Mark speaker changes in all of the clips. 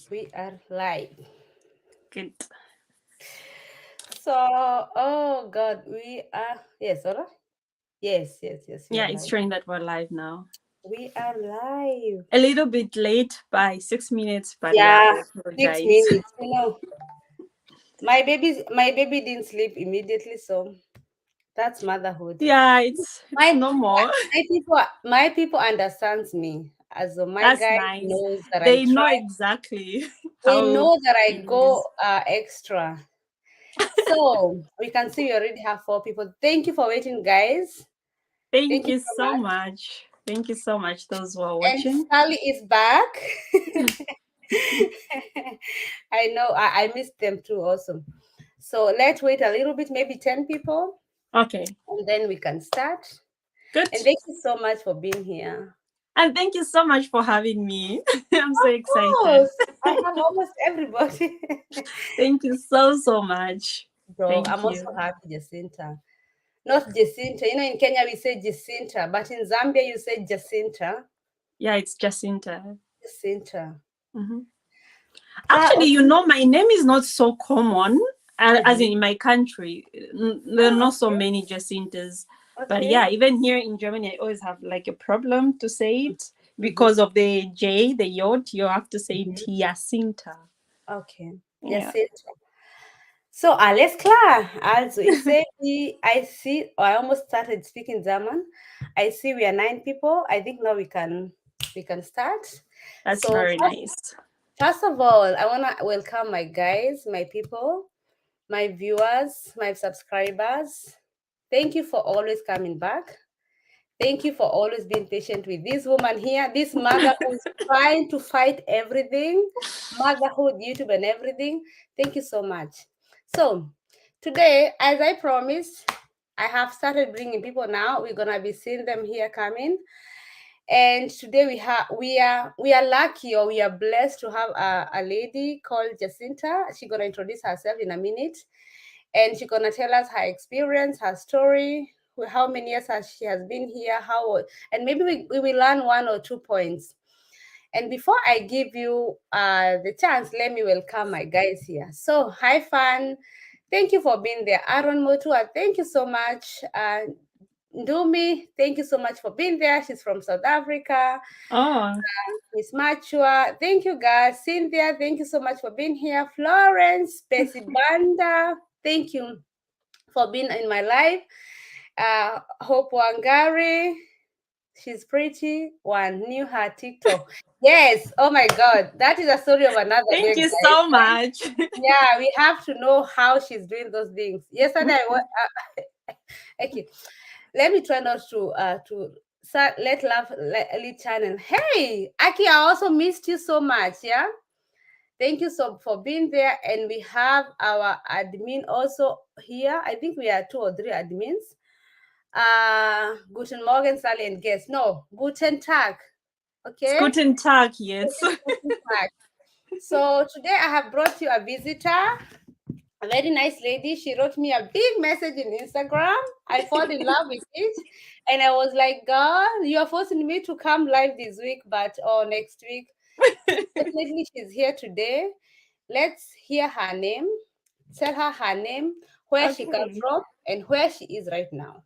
Speaker 1: We are live.
Speaker 2: Good.
Speaker 1: So, oh God, we are, yes, all right? Yes, we
Speaker 2: Yeah,
Speaker 1: are
Speaker 2: it's
Speaker 1: live.
Speaker 2: showing that we're live now.
Speaker 1: We are live.
Speaker 2: A little bit late by 6 minutes, but yeah,
Speaker 1: Yeah,
Speaker 2: I
Speaker 1: 6 minutes.
Speaker 2: apologize.
Speaker 1: My baby didn't sleep immediately, so that's motherhood.
Speaker 2: Yeah, it's
Speaker 1: My
Speaker 2: normal.
Speaker 1: my people understands me. As my
Speaker 2: That's
Speaker 1: guy
Speaker 2: nice.
Speaker 1: knows that I
Speaker 2: They know
Speaker 1: try.
Speaker 2: exactly
Speaker 1: They
Speaker 2: how
Speaker 1: know that I
Speaker 2: it
Speaker 1: go
Speaker 2: is.
Speaker 1: extra. So we can see we already have 4 people. Thank you for waiting, guys.
Speaker 2: Thank
Speaker 1: Thank you
Speaker 2: you
Speaker 1: so
Speaker 2: so
Speaker 1: much.
Speaker 2: much. Thank you so much, those who are
Speaker 1: And
Speaker 2: watching.
Speaker 1: Sally is back. I know I missed them too also. So let's wait a little bit, maybe 10 people,
Speaker 2: Okay,
Speaker 1: and then we can start.
Speaker 2: good.
Speaker 1: And thank you so much for being here.
Speaker 2: And thank you so much for having me. I'm so
Speaker 1: Of
Speaker 2: excited.
Speaker 1: course. I have almost everybody.
Speaker 2: Thank you so much.
Speaker 1: Bro,
Speaker 2: Thank
Speaker 1: I'm also
Speaker 2: you.
Speaker 1: happy, Jacinta. Not Jacinta. In Kenya we say Jacinta, but in Zambia you say Jacinta.
Speaker 2: Yeah, it's Jacinta.
Speaker 1: Jacinta.
Speaker 2: Mhm.
Speaker 1: Ah,
Speaker 2: Actually,
Speaker 1: okay.
Speaker 2: my name is not so common, as
Speaker 1: Mhm.
Speaker 2: in my country. There are
Speaker 1: Ah,
Speaker 2: not so
Speaker 1: okay.
Speaker 2: many Jacintas. But
Speaker 1: Okay.
Speaker 2: yeah, even here in Germany, I always have like a problem to say it
Speaker 1: Mm-hmm.
Speaker 2: because of the J, the yod. You have to say it
Speaker 1: Mm-hmm.
Speaker 2: Jacinta.
Speaker 1: Okay.
Speaker 2: Yeah.
Speaker 1: Jacinta. So, alles klar. Also, ich sehe, I see, I almost started speaking German. I see we are 9 people. I think now we can start.
Speaker 2: That's
Speaker 1: So,
Speaker 2: very nice.
Speaker 1: first of all, I want to welcome my guys, my people, my viewers, my subscribers. Thank you for always coming back. Thank you for always being patient with this woman here, this mother who's trying to fight everything, motherhood, YouTube, and everything. Thank you so much. So, today, as I promised, I have started bringing people now. We're gonna be seeing them here coming. And today we are lucky, or we are blessed to have a lady called Jacinta. She's gonna introduce herself in a minute, and she's gonna tell us her experience, her story, how many years she has been here, and maybe we will learn 1 or 2 points. And before I give you the chance, let me welcome my guys here. So, hi, Fan. Thank you for being there. Aaron Motua, thank you so much. Ndumi, thank you so much for being there. She's from South Africa.
Speaker 2: Oh,
Speaker 1: Miss Machua, thank you guys. Cynthia, thank you so much for being here. Florence, Bessie Banda, thank you for being in my life. Hope Wangari, she's pretty. One knew her TikTok. Yes, oh my God, that is a story of another
Speaker 2: thank
Speaker 1: day,
Speaker 2: you
Speaker 1: guys.
Speaker 2: so much.
Speaker 1: Yeah, we have to know how she's doing those things. Yesterday, okay, let me try not to let love lead channel. Hey, Aki, I also missed you so much. Yeah, thank you so for being there. And we have our admin also here. I think we are 2 or 3 admins. Guten Morgen, Sally and guest. No, Guten Tag. Okay,
Speaker 2: Guten Tag, yes.
Speaker 1: Guten Tag. So today I have brought you a visitor, a very nice lady. She wrote me a big message in Instagram. I fall in love with it. And I was like, God, you are forcing me to come live this week, but next week. So definitely she's here today. Let's hear her name, tell her name, where she comes
Speaker 2: Okay.
Speaker 1: from, and where she is right now.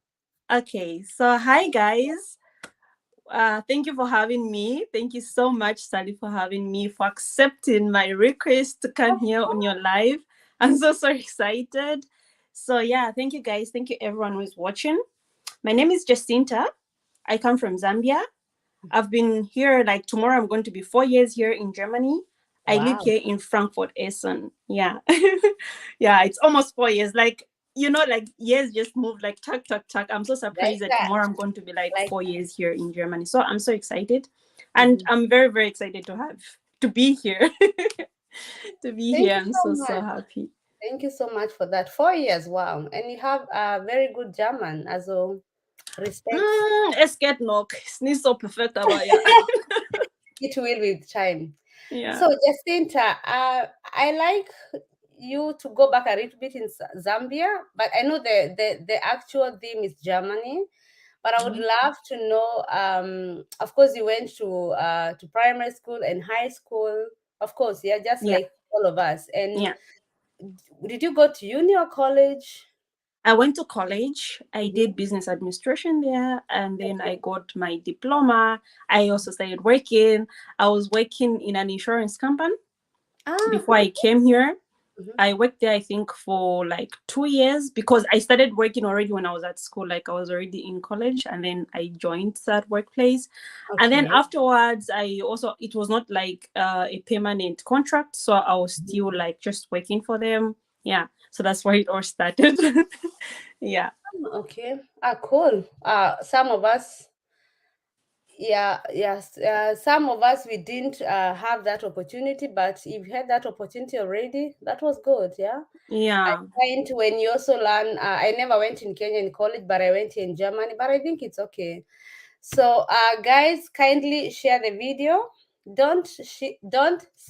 Speaker 2: Okay. So, hi guys. Thank you for having me. Thank you so much, Sally, for having me, for accepting my request to come here on your live. I'm so excited. So, yeah, thank you guys. Thank you, everyone who is watching. My name is Jacinta. I come from Zambia. I've been here, like, tomorrow, I'm going to be 4 years here in Germany. I live
Speaker 1: Wow.
Speaker 2: here in Frankfurt, Essen. Yeah. Yeah, it's almost 4 years. Like, like years just moved like tuck, tuck, tuck. I'm so
Speaker 1: Like
Speaker 2: surprised that
Speaker 1: that.
Speaker 2: tomorrow I'm going to be like
Speaker 1: Like
Speaker 2: 4 years here in Germany. So I'm so excited.
Speaker 1: that.
Speaker 2: And
Speaker 1: Mhm.
Speaker 2: I'm very, very excited to be here. To be
Speaker 1: Thank
Speaker 2: here.
Speaker 1: you
Speaker 2: I'm
Speaker 1: so
Speaker 2: so
Speaker 1: much.
Speaker 2: happy.
Speaker 1: Thank you so much for that. 4 years, wow. And you have a very good German, also respect.
Speaker 2: Es geht noch. Ist nicht so perfekt, aber ja.
Speaker 1: It will with time.
Speaker 2: Yeah.
Speaker 1: So, Jacinta, I like you to go back a little bit in Zambia, but I know the actual theme is Germany. But I would
Speaker 2: Mhm.
Speaker 1: love to know. Of course, you went to primary school and high school. Of course, yeah, just
Speaker 2: Yeah,
Speaker 1: like all of us. And
Speaker 2: yeah.
Speaker 1: did you go to uni or college?
Speaker 2: I went to college. I
Speaker 1: Mm-hmm.
Speaker 2: did business administration there, and then I
Speaker 1: Okay.
Speaker 2: got my diploma. I also started working. I was working in an insurance company
Speaker 1: Ah,
Speaker 2: before I came here.
Speaker 1: mhm.
Speaker 2: I worked there, I think, for like 2 years because I started working already when I was at school. Like I was already in college, and then I joined that workplace. And then
Speaker 1: Okay.
Speaker 2: afterwards, I also, it was not like a permanent contract. So I was still like just working for them. Yeah. So that's where it all started. Yeah.
Speaker 1: Okay. Ah, cool. Some of us, yeah, yes, some of us we didn't have that opportunity, but if you had that opportunity already, that was good. Yeah. I
Speaker 2: Yeah.
Speaker 1: find when you also learn, I never went in Kenya in college, but I went in Germany, but I think it's okay. So, guys, kindly share the video. Don't see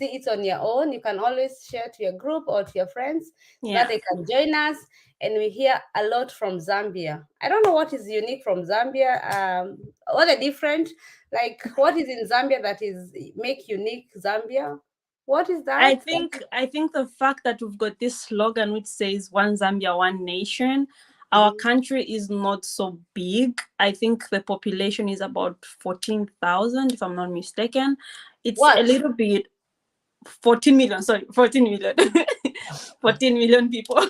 Speaker 1: it on your own. You can always share to your group or to your friends so that
Speaker 2: Yeah.
Speaker 1: they can join us. And we hear a lot from Zambia. I don't know what is unique from Zambia. What are different? Like what is in Zambia that is make unique Zambia? What is
Speaker 2: I
Speaker 1: that?
Speaker 2: think I think the fact that we've got this slogan which says "One Zambia, One Nation," our
Speaker 1: Mhm.
Speaker 2: country is not so big. I think the population is about 14,000, if I'm not mistaken. It's a
Speaker 1: What?
Speaker 2: little bit 14 million. Sorry, 14 million. 14 million people.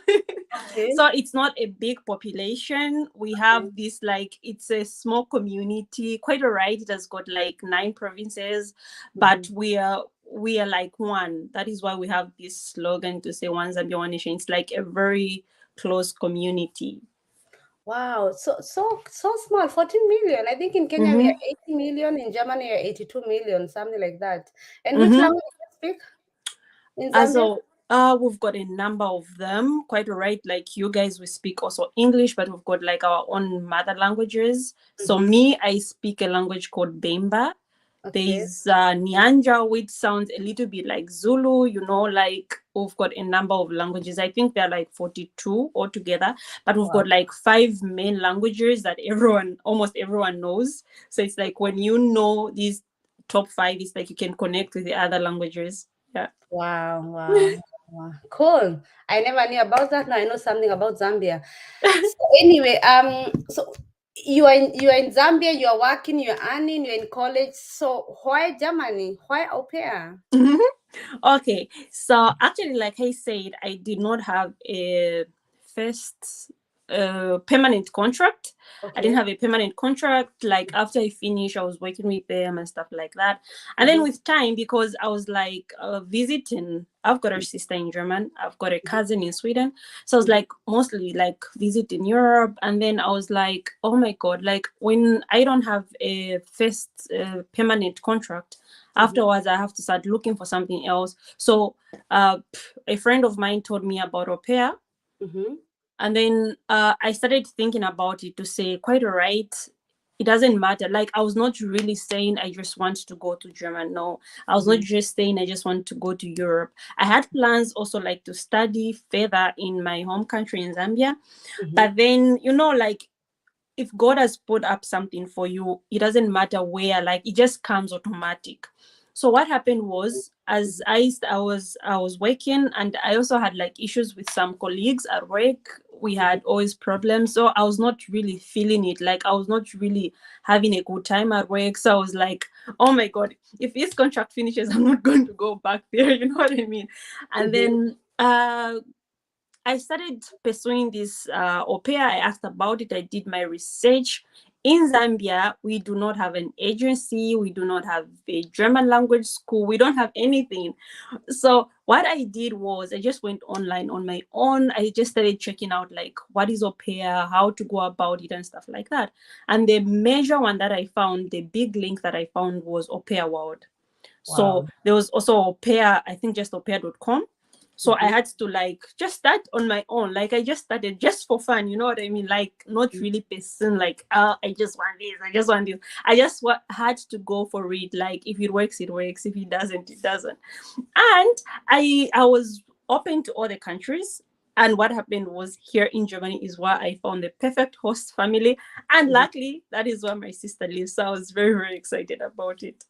Speaker 1: Okay.
Speaker 2: So it's not a big population. We
Speaker 1: Okay.
Speaker 2: have this like it's a small community, quite alright. It has got like 9 provinces, but
Speaker 1: Mhm.
Speaker 2: we are like one. That is why we have this slogan to say "One Zambia, One Nation." It's like a very close community.
Speaker 1: Wow, so small, 14 million. I think in Kenya we
Speaker 2: Mm-hmm.
Speaker 1: are 80 million, in Germany we are 82 million, something like that. And which
Speaker 2: Mm-hmm.
Speaker 1: language do you speak in Zambia?
Speaker 2: So we've got a number of them, quite all right. Like you guys, we speak also English, but we've got like our own mother languages. So
Speaker 1: Mm-hmm.
Speaker 2: me, I speak a language called Bemba.
Speaker 1: Okay.
Speaker 2: There's Nyanja, which sounds a little bit like Zulu. Like we've got a number of languages. I think there are like 42 altogether, but we've
Speaker 1: Wow.
Speaker 2: got like five main languages that almost everyone knows. So it's like when you know these top five, it's like you can connect with the other languages. Yeah.
Speaker 1: Wow, wow, wow. Cool. I never knew about that. Now I know something about Zambia. So anyway, so you are in Zambia, you are working, you're earning, you're in college. So why Germany? Why au pair?
Speaker 2: Okay, so actually, like I said, I did not have a first permanent contract. I didn't
Speaker 1: Okay.
Speaker 2: have a permanent contract. Like after I finished, I was working with them and stuff like that. And then
Speaker 1: Mm-hmm.
Speaker 2: with time, because I was like visiting, I've got a sister in Germany, I've got a cousin in Sweden. So I was
Speaker 1: Mm-hmm.
Speaker 2: like mostly like visiting Europe. And then I was like, oh my God, like when I don't have a first permanent contract,
Speaker 1: Mm-hmm.
Speaker 2: afterwards I have to start looking for something else. So a friend of mine told me about Aupair,
Speaker 1: Mm-hmm.
Speaker 2: and then I started thinking about it to say, quite all right, it doesn't matter. Like I was not really saying I just want to go to Germany. No, I was not
Speaker 1: Mm-hmm.
Speaker 2: just saying I just want to go to Europe. I had plans also like to study further in my home country in Zambia.
Speaker 1: Mm-hmm.
Speaker 2: But then, like if God has put up something for you, it doesn't matter where, like it just comes automatic. So what happened was, as I was working, and I also had like issues with some colleagues at work. We
Speaker 1: Mm-hmm.
Speaker 2: had always problems, so I was not really feeling it. Like I was not really having a good time at work. So I was like, oh my God, if this contract finishes, I'm not going to go back there. You know what I mean? And
Speaker 1: Mm-hmm.
Speaker 2: then I started pursuing this au pair. I asked about it. I did my research. In Zambia, we do not have an agency. We do not have a German language school. We don't have anything. So what I did was I just went online on my own. I just started checking out like what is au pair, how to go about it and stuff like that. And the major one that I found, the big link that I found was Au Pair World. So
Speaker 1: Wow.
Speaker 2: there was also Au Pair, I think just aupair.com. So I
Speaker 1: Mm-hmm.
Speaker 2: had to like just start on my own. Like I just started just for fun, you know what I mean? Like not really pursuing like, I just want this, I just want this. I just had to go for it. Like if it works, it works. If it doesn't, it doesn't. And I was open to other countries. And what happened was here in Germany is where I found the perfect host family. And
Speaker 1: Mm-hmm.
Speaker 2: luckily, that is where my sister lives. So I was very, very excited about it.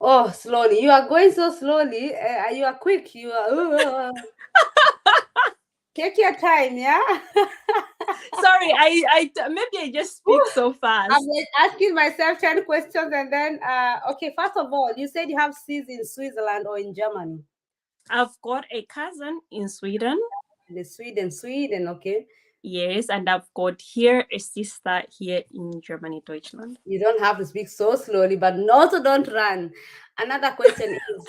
Speaker 1: Oh, slowly. You are going so slowly. You are quick. You are. Take your time, yeah.
Speaker 2: Sorry, maybe I just speak
Speaker 1: Whew.
Speaker 2: so
Speaker 1: I'm
Speaker 2: fast.
Speaker 1: like asking myself 10 questions and then okay, first of all, you said you have seeds in Switzerland or in Germany.
Speaker 2: I've got a cousin in Sweden.
Speaker 1: The Sweden, okay.
Speaker 2: Yes, and I've got here a sister here in Germany, Deutschland.
Speaker 1: You don't have to speak so slowly, but also don't run. Another question is,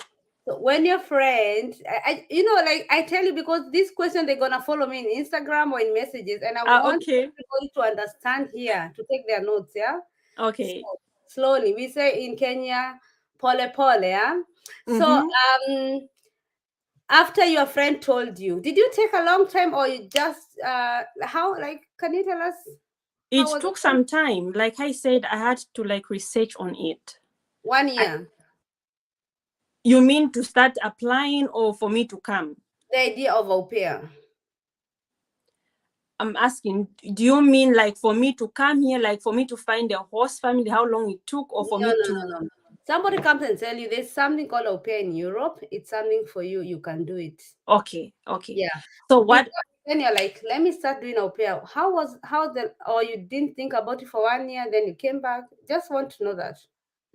Speaker 1: so when your friend, like I tell you because this question they're gonna follow me in Instagram or in messages, and I want
Speaker 2: Okay.
Speaker 1: everybody to understand here to take their notes. Yeah, so
Speaker 2: Okay.
Speaker 1: slowly we say in Kenya, pole pole. Yeah. So
Speaker 2: Mm-hmm.
Speaker 1: after your friend told you, did you take a long time or you just how like? Can you tell us
Speaker 2: It
Speaker 1: how was it?
Speaker 2: took some time. Like I said, I had to like research on it.
Speaker 1: One
Speaker 2: I,
Speaker 1: year.
Speaker 2: you mean to start applying or for me to come?
Speaker 1: The idea of au pair.
Speaker 2: I'm asking, do you mean like for me to come here, like for me to find a host family, how long it took, or for
Speaker 1: No,
Speaker 2: me
Speaker 1: no,
Speaker 2: to?
Speaker 1: no, no. Somebody comes and tell you there's something called au pair in Europe. It's something for you. You can do it.
Speaker 2: Okay, okay.
Speaker 1: Yeah.
Speaker 2: So
Speaker 1: Because
Speaker 2: what?
Speaker 1: then you're like, let me start doing au pair. How the or you didn't think about it for 1 year, then you came back. Just want to know that.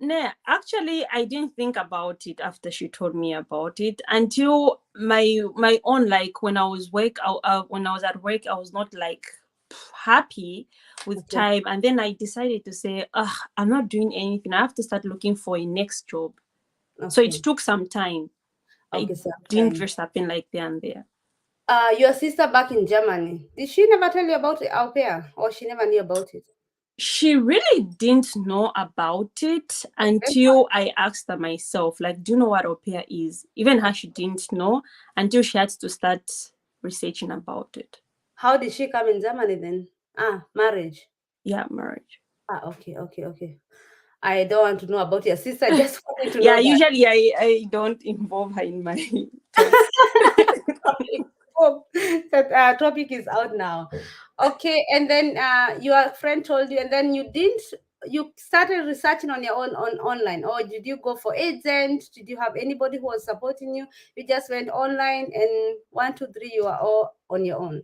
Speaker 2: Nah, actually, I didn't think about it after she told me about it until my own, like when I was at work, I was not like happy with
Speaker 1: Okay.
Speaker 2: time, and then I decided to say, I'm not doing anything. I have to start looking for a next job. So it
Speaker 1: Okay.
Speaker 2: took some time. I
Speaker 1: Okay,
Speaker 2: didn't
Speaker 1: sometime.
Speaker 2: just happen like there and there.
Speaker 1: Your sister back in Germany, did she never tell you about au pair or she never knew about it?
Speaker 2: She really didn't know about it
Speaker 1: Okay.
Speaker 2: until I asked her myself, like, do you know what au pair is? Even her, she didn't know until she had to start researching about it.
Speaker 1: How did she come in Germany then? Marriage.
Speaker 2: Yeah, marriage.
Speaker 1: Okay. I don't want to know about your sister. Just wanted to
Speaker 2: Yeah,
Speaker 1: know that.
Speaker 2: usually I don't involve her in my talks.
Speaker 1: Okay, hope that topic is out now. Okay, and then your friend told you, and then you didn't. You started researching on your own on online, or did you go for agent? Did you have anybody who was supporting you? You just went online and 1, 2, 3, you are all on your own.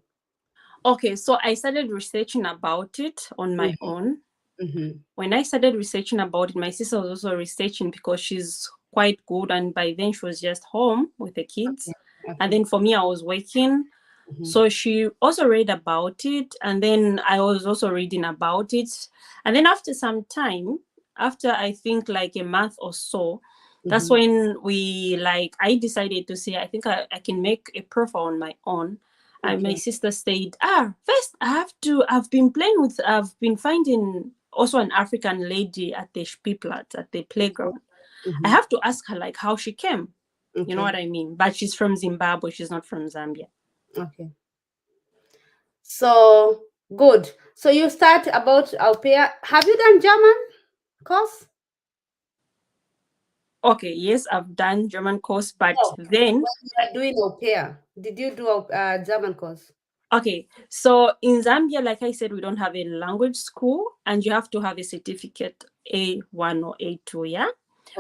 Speaker 2: Okay, so I started researching about it on my own.
Speaker 1: Mm-hmm.
Speaker 2: When I started researching about it, my sister was also researching because she's quite good, and by then she was just home with the kids.
Speaker 1: Okay.
Speaker 2: And
Speaker 1: Okay.
Speaker 2: then for me, I was working.
Speaker 1: Mm-hmm.
Speaker 2: So she also read about it, and then I was also reading about it. And then after some time, after I think like a month or so, that's
Speaker 1: Mm-hmm.
Speaker 2: when I decided to say, I think I can make a profile on my own. And my
Speaker 1: Okay.
Speaker 2: sister said, first I've been finding also an African lady at the Spielplatz, at the
Speaker 1: Okay.
Speaker 2: playground. I
Speaker 1: Mm-hmm.
Speaker 2: have to ask her like how she came. You know
Speaker 1: Okay.
Speaker 2: what I mean? But she's from Zimbabwe, she's not from Zambia.
Speaker 1: Okay. So good. So you start about au pair. Have you done German course?
Speaker 2: Okay, yes, I've done German course, but
Speaker 1: No.
Speaker 2: then,
Speaker 1: When you are doing au pair, did you do German course?
Speaker 2: okay, so in Zambia, like I said, we don't have a language school, and you have to have a certificate A1 or A2, yeah?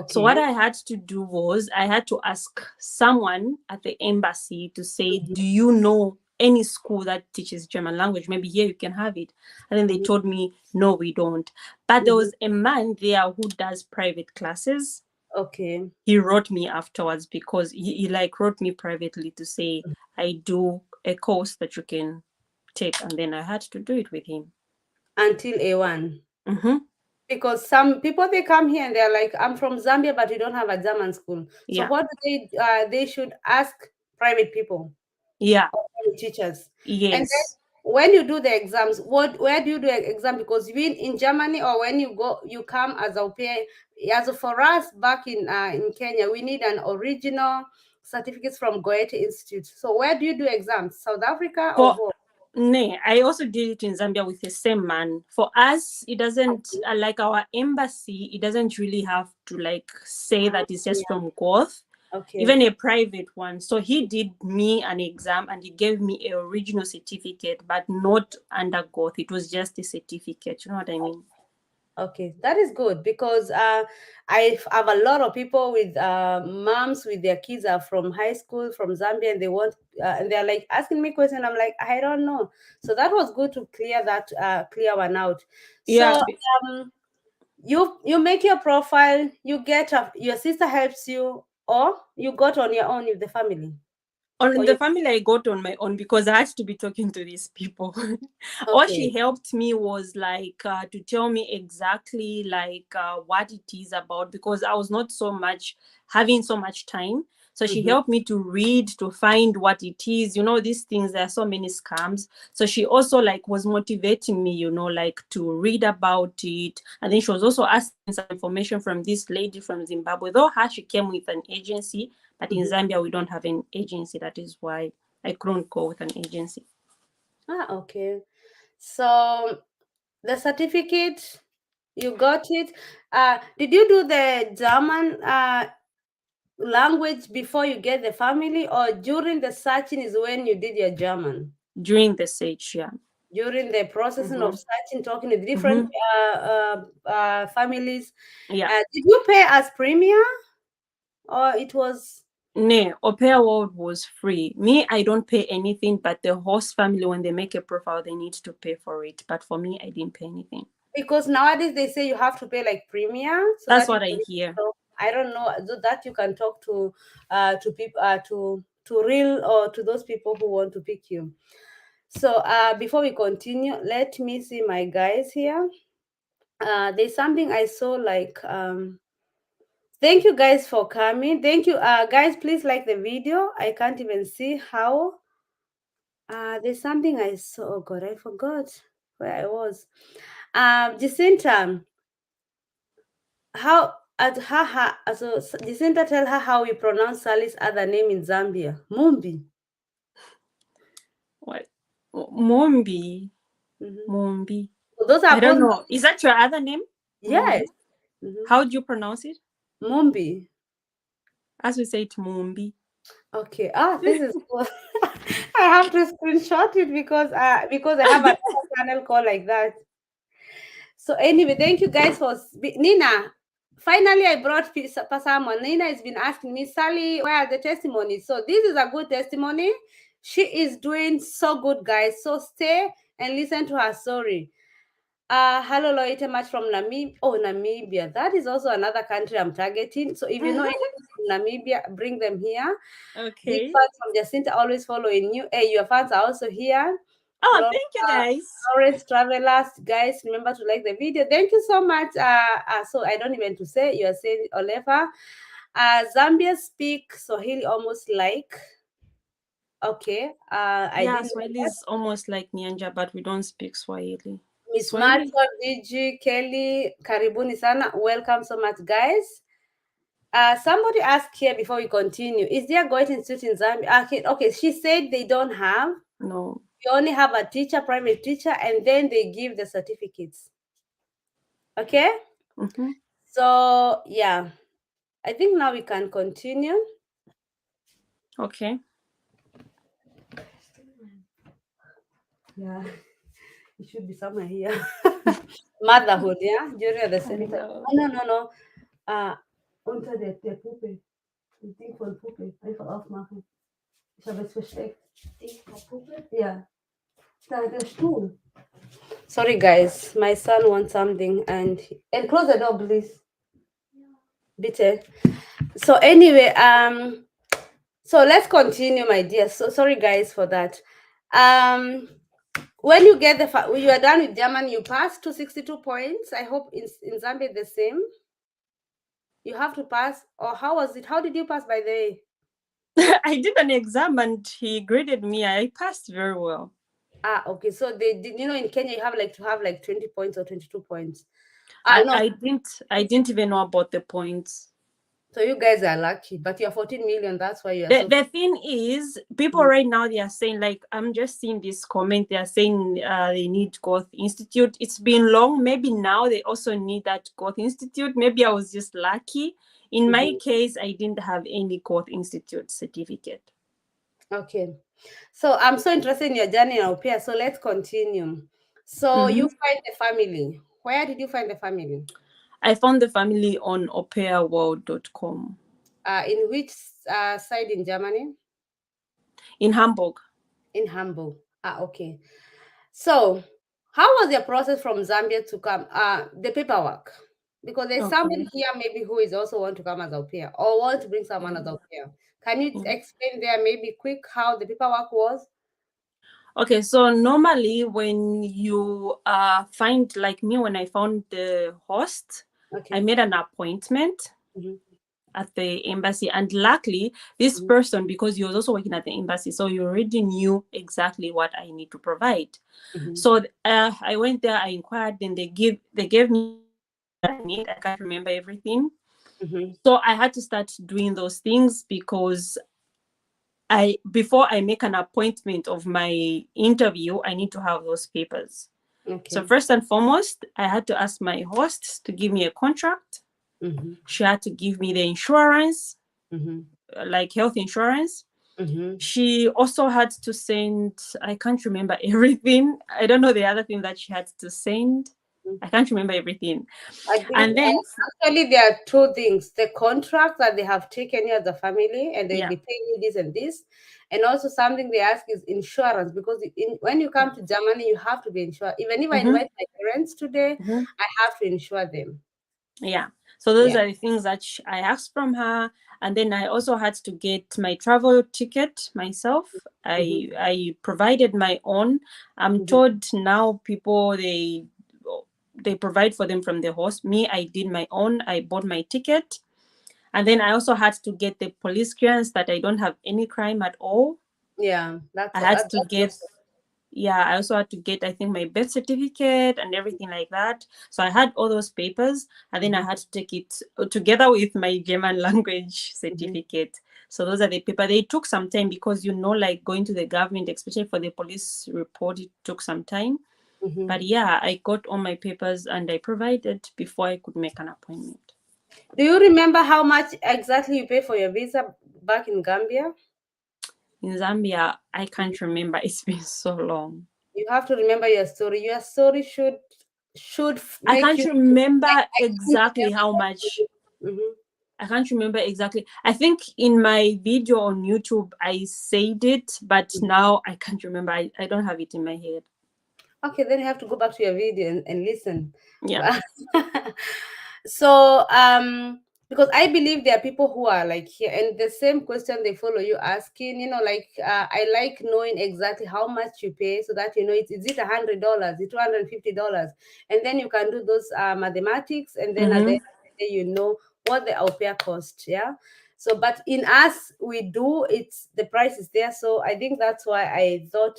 Speaker 2: So what
Speaker 1: Okay.
Speaker 2: I had to do was I had to ask someone at the embassy to say,
Speaker 1: Mhm,
Speaker 2: do you know any school that teaches German language? Maybe here you can have it. And then they
Speaker 1: mhm,
Speaker 2: told me, no, we don't. But there
Speaker 1: mhm.
Speaker 2: was a man there who does private classes.
Speaker 1: Okay.
Speaker 2: He wrote me afterwards because he like wrote me privately to say I do a course that you can take, and then I had to do it with him.
Speaker 1: Until A1.
Speaker 2: Mm-hmm.
Speaker 1: Because some people they come here and they're like, I'm from Zambia, but we don't have a German school. So
Speaker 2: Yeah.
Speaker 1: what do they should ask private people
Speaker 2: Yeah.
Speaker 1: or private teachers. And then
Speaker 2: Yes.
Speaker 1: when you do the exams, where do you do the exam? Because you in Germany or when you come as au pair, as for us back in Kenya, we need an original certificates from Goethe Institute. So where do you do exams? South Africa or
Speaker 2: For
Speaker 1: both?
Speaker 2: nay, I also did it in Zambia with the same man. For us, it doesn't like our embassy. It doesn't really have to like say
Speaker 1: Ah,
Speaker 2: that it's just
Speaker 1: yeah.
Speaker 2: from Goth.
Speaker 1: Okay.
Speaker 2: Even a private one. So he did me an exam and he gave me a original certificate, but not under Goth. It was just a certificate. You know what I mean?
Speaker 1: Okay, that is good because I have a lot of people with moms with their kids are from high school from Zambia, and they want and they're like asking me questions. I'm like, I don't know. So that was good to clear that clear one out.
Speaker 2: Yeah,
Speaker 1: So you make your profile, you get your sister helps you, or you got on your own with the family,
Speaker 2: on
Speaker 1: or
Speaker 2: the
Speaker 1: you
Speaker 2: family I got on my own because I had to be talking to these people. All she
Speaker 1: okay.
Speaker 2: helped me was like to tell me exactly like what it is about, because I was not so much having so much time. So she
Speaker 1: Mm-hmm.
Speaker 2: helped me to read, to find what it is, you know, these things. There are so many scams. So she also like was motivating me, you know, like to read about it. And then she was also asking some information from this lady from Zimbabwe, though her she came with an agency, but in
Speaker 1: Mm-hmm.
Speaker 2: Zambia, we don't have an agency. That is why I couldn't go with an agency.
Speaker 1: Ah, okay. So the certificate, you got it. Did you do the German language before you get the family, or during the searching is when you did your German?
Speaker 2: During the stage, yeah.
Speaker 1: During the processing of
Speaker 2: Mm-hmm.
Speaker 1: searching, talking with different
Speaker 2: Mm-hmm.
Speaker 1: families.
Speaker 2: Yeah.
Speaker 1: Did you pay as premier, or it was
Speaker 2: No, Aupair World was free. Me, I don't pay anything, but the host family, when they make a profile, they need to pay for it. But for me, I didn't pay anything.
Speaker 1: because nowadays they say you have to pay like premier so
Speaker 2: That's
Speaker 1: that you
Speaker 2: what I
Speaker 1: can
Speaker 2: hear.
Speaker 1: talk. I don't know so that you can talk to people to real or to those people who want to pick you. So before we continue, let me see my guys here. There's something I saw like thank you guys for coming. Thank you guys, please like the video. I can't even see how. There's something I saw. Oh god, I forgot where I was. Jacinta, how at her so Jacinta, tell her how we pronounce Sally's other name in Zambia. Mumbi.
Speaker 2: What? Mombi.
Speaker 1: Hmm.
Speaker 2: Mombi.
Speaker 1: So those
Speaker 2: I
Speaker 1: are
Speaker 2: don't
Speaker 1: both
Speaker 2: know. Is that your other name?
Speaker 1: yes.
Speaker 2: Mombi?
Speaker 1: Hmm.
Speaker 2: How do you pronounce it?
Speaker 1: Mumbi.
Speaker 2: As we say it, Mombi.
Speaker 1: Okay. This is cool. I have to screenshot it because I have another channel called like that. So anyway, thank you guys for Nina. Finally, I brought someone. Nina has been asking me, Sally, where are the testimonies? So this is a good testimony. She is doing so good, guys. So stay and listen to her story. Hello, Loite, much from Namibia. Oh, Namibia. That is also another country I'm targeting. So if you know anyone from Namibia, bring them here. Big
Speaker 2: Okay.
Speaker 1: fans from Jacinta, always following you. Hey, your fans are also here.
Speaker 2: Oh,
Speaker 1: From
Speaker 2: thank you guys.
Speaker 1: Lawrence Travelers, guys, remember to like the video. Thank you so much. So I don't even to say you are saying Olefa. Zambia speak Swahili almost like okay. I
Speaker 2: Yeah,
Speaker 1: didn't know
Speaker 2: Swahili
Speaker 1: that.
Speaker 2: is almost like Nyanja, but we don't speak Swahili.
Speaker 1: Miss
Speaker 2: Swahili?
Speaker 1: Martha, DG, Kelly, karibuni sana. Welcome so much, guys. Somebody asked here before we continue, is there Goethe Institute in Zambia? Okay, she said they don't have.
Speaker 2: No.
Speaker 1: You only have a teacher, private teacher, and then they give the certificates. Okay?
Speaker 2: Mm-hmm.
Speaker 1: So, yeah, I think now we can continue.
Speaker 2: Okay.
Speaker 1: Yeah, it should be somewhere here. Motherhood, yeah? During the
Speaker 2: I
Speaker 1: center.
Speaker 2: know.
Speaker 1: Oh, no, no, no. Unter der Puppe. Das Ding von Puppe. Einfach aufmachen. Ich habe es versteckt. Ding von Puppe? Ja. Da, der Stuhl. Sorry, guys. My son wants something and close the door, please. Bitte. So anyway, so let's continue, my dear. So sorry, guys, for that. When you get when you are done with German, you pass to 62 points. I hope in Zambia the same. You have to pass, or how was it? How did you pass, by the way?
Speaker 2: I did an exam and he graded me. I passed very well.
Speaker 1: Okay. So they did. You know, in Kenya, you have like to have like 20 points or 22 points.
Speaker 2: I,
Speaker 1: No.
Speaker 2: I didn't I didn't even know about the points.
Speaker 1: So you guys are lucky, but you're 14 million. That's why you are
Speaker 2: The,
Speaker 1: so.
Speaker 2: the thing is, people right now they are saying like I'm just seeing this comment. They are saying they need Growth Institute. It's been long. Maybe now they also need that Growth Institute. Maybe I was just lucky. In my
Speaker 1: Mhm.
Speaker 2: case, I didn't have any Growth Institute certificate.
Speaker 1: Okay. So I'm so interested in your journey in Aupair. So let's continue. So
Speaker 2: Mm-hmm.
Speaker 1: you find the family. Where did you find the family?
Speaker 2: I found the family on aupairworld.com
Speaker 1: In which side in Germany?
Speaker 2: in Hamburg.
Speaker 1: In Hamburg. Okay. So, how was your process from Zambia to come? The paperwork, because there's somebody
Speaker 2: Okay.
Speaker 1: here maybe who is also want to come as au pair or want to bring someone as au pair. Can you
Speaker 2: Mhm.
Speaker 1: explain there maybe quick how the paperwork was?
Speaker 2: Okay, so normally when you find, like me, when I found the host, I
Speaker 1: Okay.
Speaker 2: made an appointment
Speaker 1: Mm-hmm.
Speaker 2: at the embassy, and luckily this
Speaker 1: Mm-hmm.
Speaker 2: person, because he was also working at the embassy, so he already knew exactly what I need to provide.
Speaker 1: Mm-hmm.
Speaker 2: So I went there, I inquired, then they gave me everything that I need. I can't remember everything,
Speaker 1: Mm-hmm.
Speaker 2: so I had to start doing those things because I before I make an appointment of my interview, I need to have those papers. So
Speaker 1: Okay.
Speaker 2: first and foremost, I had to ask my host to give me a contract.
Speaker 1: Mm-hmm.
Speaker 2: She had to give me the insurance,
Speaker 1: Mm-hmm.
Speaker 2: like health insurance.
Speaker 1: Mm-hmm.
Speaker 2: She also had to send, I can't remember everything. I don't know the other thing that she had to send. I can't remember everything.
Speaker 1: I think
Speaker 2: And then,
Speaker 1: actually there are two things: the contract that they have taken you as a family, and they'll
Speaker 2: yeah.
Speaker 1: be paying you this and this, and also something they ask is insurance, because when you come to Germany, you have to be insured. Even if I
Speaker 2: Mm-hmm,
Speaker 1: invite my parents today,
Speaker 2: mm-hmm.
Speaker 1: I have to insure them.
Speaker 2: Yeah. So those
Speaker 1: Yeah.
Speaker 2: are the things that I asked from her, and then I also had to get my travel ticket myself.
Speaker 1: Mm-hmm.
Speaker 2: I provided my own. I'm
Speaker 1: Mm-hmm.
Speaker 2: told now people they provide for them from the host. Me, I did my own. I bought my ticket, and then I also had to get the police clearance that I don't have any crime at all.
Speaker 1: Yeah,
Speaker 2: I had to
Speaker 1: that's
Speaker 2: get,
Speaker 1: also.
Speaker 2: yeah, I also had to get, I think, my birth certificate and everything like that. So I had all those papers, and then I
Speaker 1: Mm-hmm.
Speaker 2: had to take it together with my German language
Speaker 1: Mm-hmm.
Speaker 2: certificate. So those are the paper. They took some time because, like going to the government, especially for the police report, it took some time.
Speaker 1: Mm-hmm.
Speaker 2: But yeah, I got all my papers and I provided before I could make an appointment.
Speaker 1: Do you remember how much exactly you pay for your visa back in Gambia?
Speaker 2: In Zambia, I
Speaker 1: Mhm.
Speaker 2: can't remember. It's been so long.
Speaker 1: You have to remember your story. Your story should
Speaker 2: I
Speaker 1: make
Speaker 2: can't
Speaker 1: you
Speaker 2: remember
Speaker 1: like
Speaker 2: exactly how much.
Speaker 1: mm-hmm.
Speaker 2: I can't remember exactly. I think in my video on YouTube I said it, but now I can't remember. I don't have it in my head.
Speaker 1: Okay, then you have to go back to your video and listen.
Speaker 2: Yeah.
Speaker 1: So, because I believe there are people who are like here, and the same question they follow you asking, like I like knowing exactly how much you pay, so that is it $100, is it $250, and then you can do those mathematics, and then at the end
Speaker 2: Mm-hmm.
Speaker 1: of the day, what the au pair cost, yeah. So, but in us, we do it's the price is there, so I think that's why I thought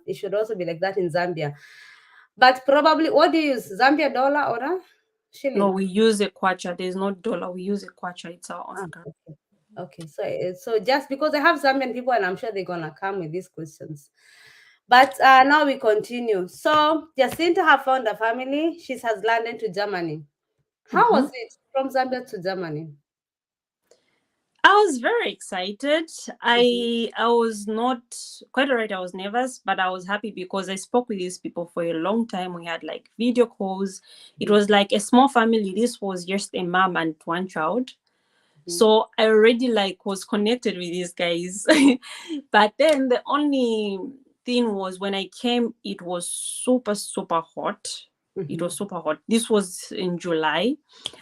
Speaker 1: it should also be like that in Zambia. But probably, what do you use? Zambia dollar or a
Speaker 2: No,
Speaker 1: shilling?
Speaker 2: we use a kwacha. There's no dollar. We use a kwacha. It's our
Speaker 1: Ah,
Speaker 2: own currency.
Speaker 1: okay. Okay. So just because I have Zambian people, and I'm sure they're gonna come with these questions. But now we continue. So Jacinta have found a family. She has landed to Germany. How
Speaker 2: Mm-hmm.
Speaker 1: was it from Zambia to Germany?
Speaker 2: I was very excited.
Speaker 1: Mm-hmm.
Speaker 2: I was not quite alright. I was nervous, but I was happy because I spoke with these people for a long time. We had like video calls. It was like a small family. This was just a mom and one child.
Speaker 1: Mm-hmm.
Speaker 2: So I already like was connected with these guys. But then the only thing was when I came, it was super, super hot. It
Speaker 1: Mm-hmm.
Speaker 2: was super hot. This was in July.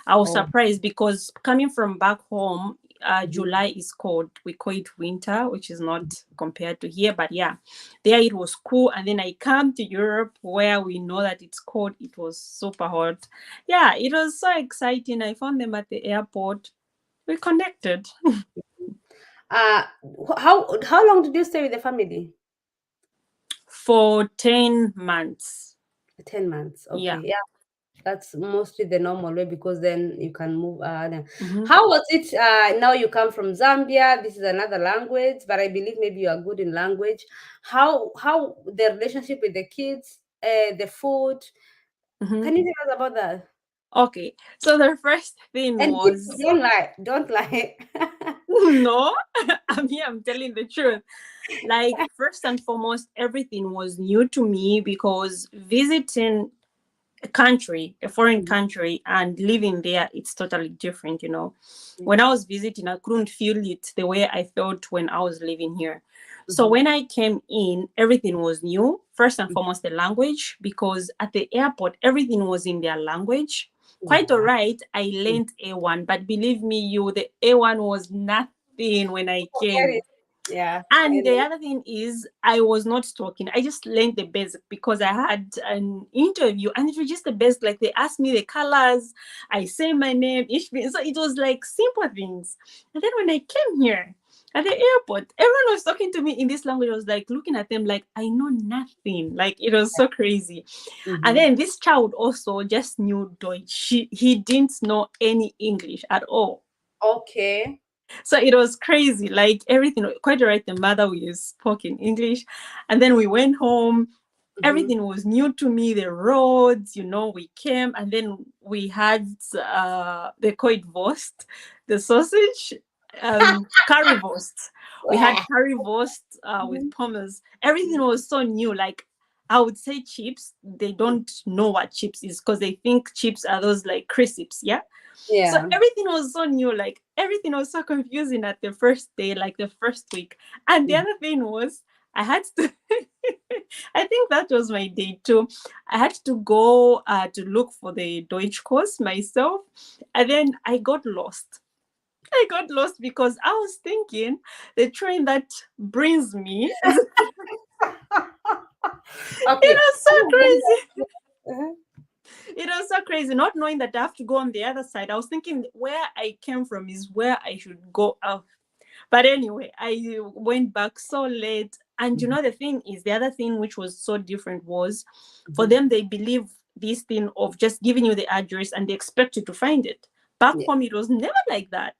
Speaker 2: I was
Speaker 1: Oh.
Speaker 2: surprised because coming from back home,
Speaker 1: Mm-hmm.
Speaker 2: July is cold. We call it winter, which is not compared to here. But yeah, there it was cool. And then I come to Europe where we know that it's cold. It was super hot. Yeah, it was so exciting. I found them at the airport. We connected
Speaker 1: Uh, how long did you stay with the family?
Speaker 2: for 10 months.
Speaker 1: 10 months.
Speaker 2: Yeah.
Speaker 1: Okay. Yeah. That's mostly the normal way, because then you can move.
Speaker 2: Hmm.
Speaker 1: How was it? Now you come from Zambia. This is another language, but I believe maybe you are good in language. How the relationship with the kids, the food?
Speaker 2: Hmm.
Speaker 1: Can you tell us about that?
Speaker 2: Okay. So the first thing
Speaker 1: And
Speaker 2: was
Speaker 1: don't lie, don't lie.
Speaker 2: no, I'm here, I'm telling the truth. Like, first and foremost, everything was new to me because visiting country, a foreign
Speaker 1: Mhm.
Speaker 2: country, and living there, it's totally different, you know. When
Speaker 1: Yeah.
Speaker 2: I was visiting, I couldn't feel it the way I felt when I was living here. So
Speaker 1: Mhm.
Speaker 2: when I came in, everything was new. First and
Speaker 1: Mhm.
Speaker 2: foremost, the language, because at the airport, everything was in their language. Quite all
Speaker 1: Yeah.
Speaker 2: right, I
Speaker 1: Mhm.
Speaker 2: learned A1, but believe me, the A1 was nothing when I
Speaker 1: Get
Speaker 2: came.
Speaker 1: it. Yeah. I
Speaker 2: And the
Speaker 1: know.
Speaker 2: other thing is, I was not talking. I just learned the basic because I had an interview, and it was just the best. Like they asked me the colors, I say my name, so it was like simple things. And then when I came here at the airport, everyone was talking to me in this language. I was like looking at them like I know nothing. Like it was so crazy. And
Speaker 1: Mhm.
Speaker 2: then this child also just knew Deutsch. He didn't know any English at all.
Speaker 1: Okay.
Speaker 2: So it was crazy, like everything. Quite right, the mother we spoke in English, and then we went home.
Speaker 1: Mhm.
Speaker 2: Everything was new to me. The roads, we came, and then we had they call it Wurst, the sausage, currywurst. We had
Speaker 1: Wah.
Speaker 2: currywurst with
Speaker 1: Mhm.
Speaker 2: pummels. Everything was so new. Like I would say chips. They don't know what chips is because they think chips are those like crisps. Yeah, so
Speaker 1: Yeah.
Speaker 2: everything was so new, like everything was so confusing at the first day, like the first week. And the
Speaker 1: Mhm.
Speaker 2: other thing was, I had to, I think that was my day too. I had to go to look for the Deutsch course myself. And then I got lost. I got lost because I was thinking the train that brings me is, it
Speaker 1: Okay.
Speaker 2: was so crazy.
Speaker 1: Uh-huh.
Speaker 2: It was so crazy, not knowing that I have to go on the other side. I was thinking where I came from is where I should go out. But anyway, I went back so late. And the thing is, the other thing which was so different was for
Speaker 1: Mhm.
Speaker 2: them, they believe this thing of just giving you the address and they expect you to find it. Back
Speaker 1: Yeah.
Speaker 2: home, it was never like that.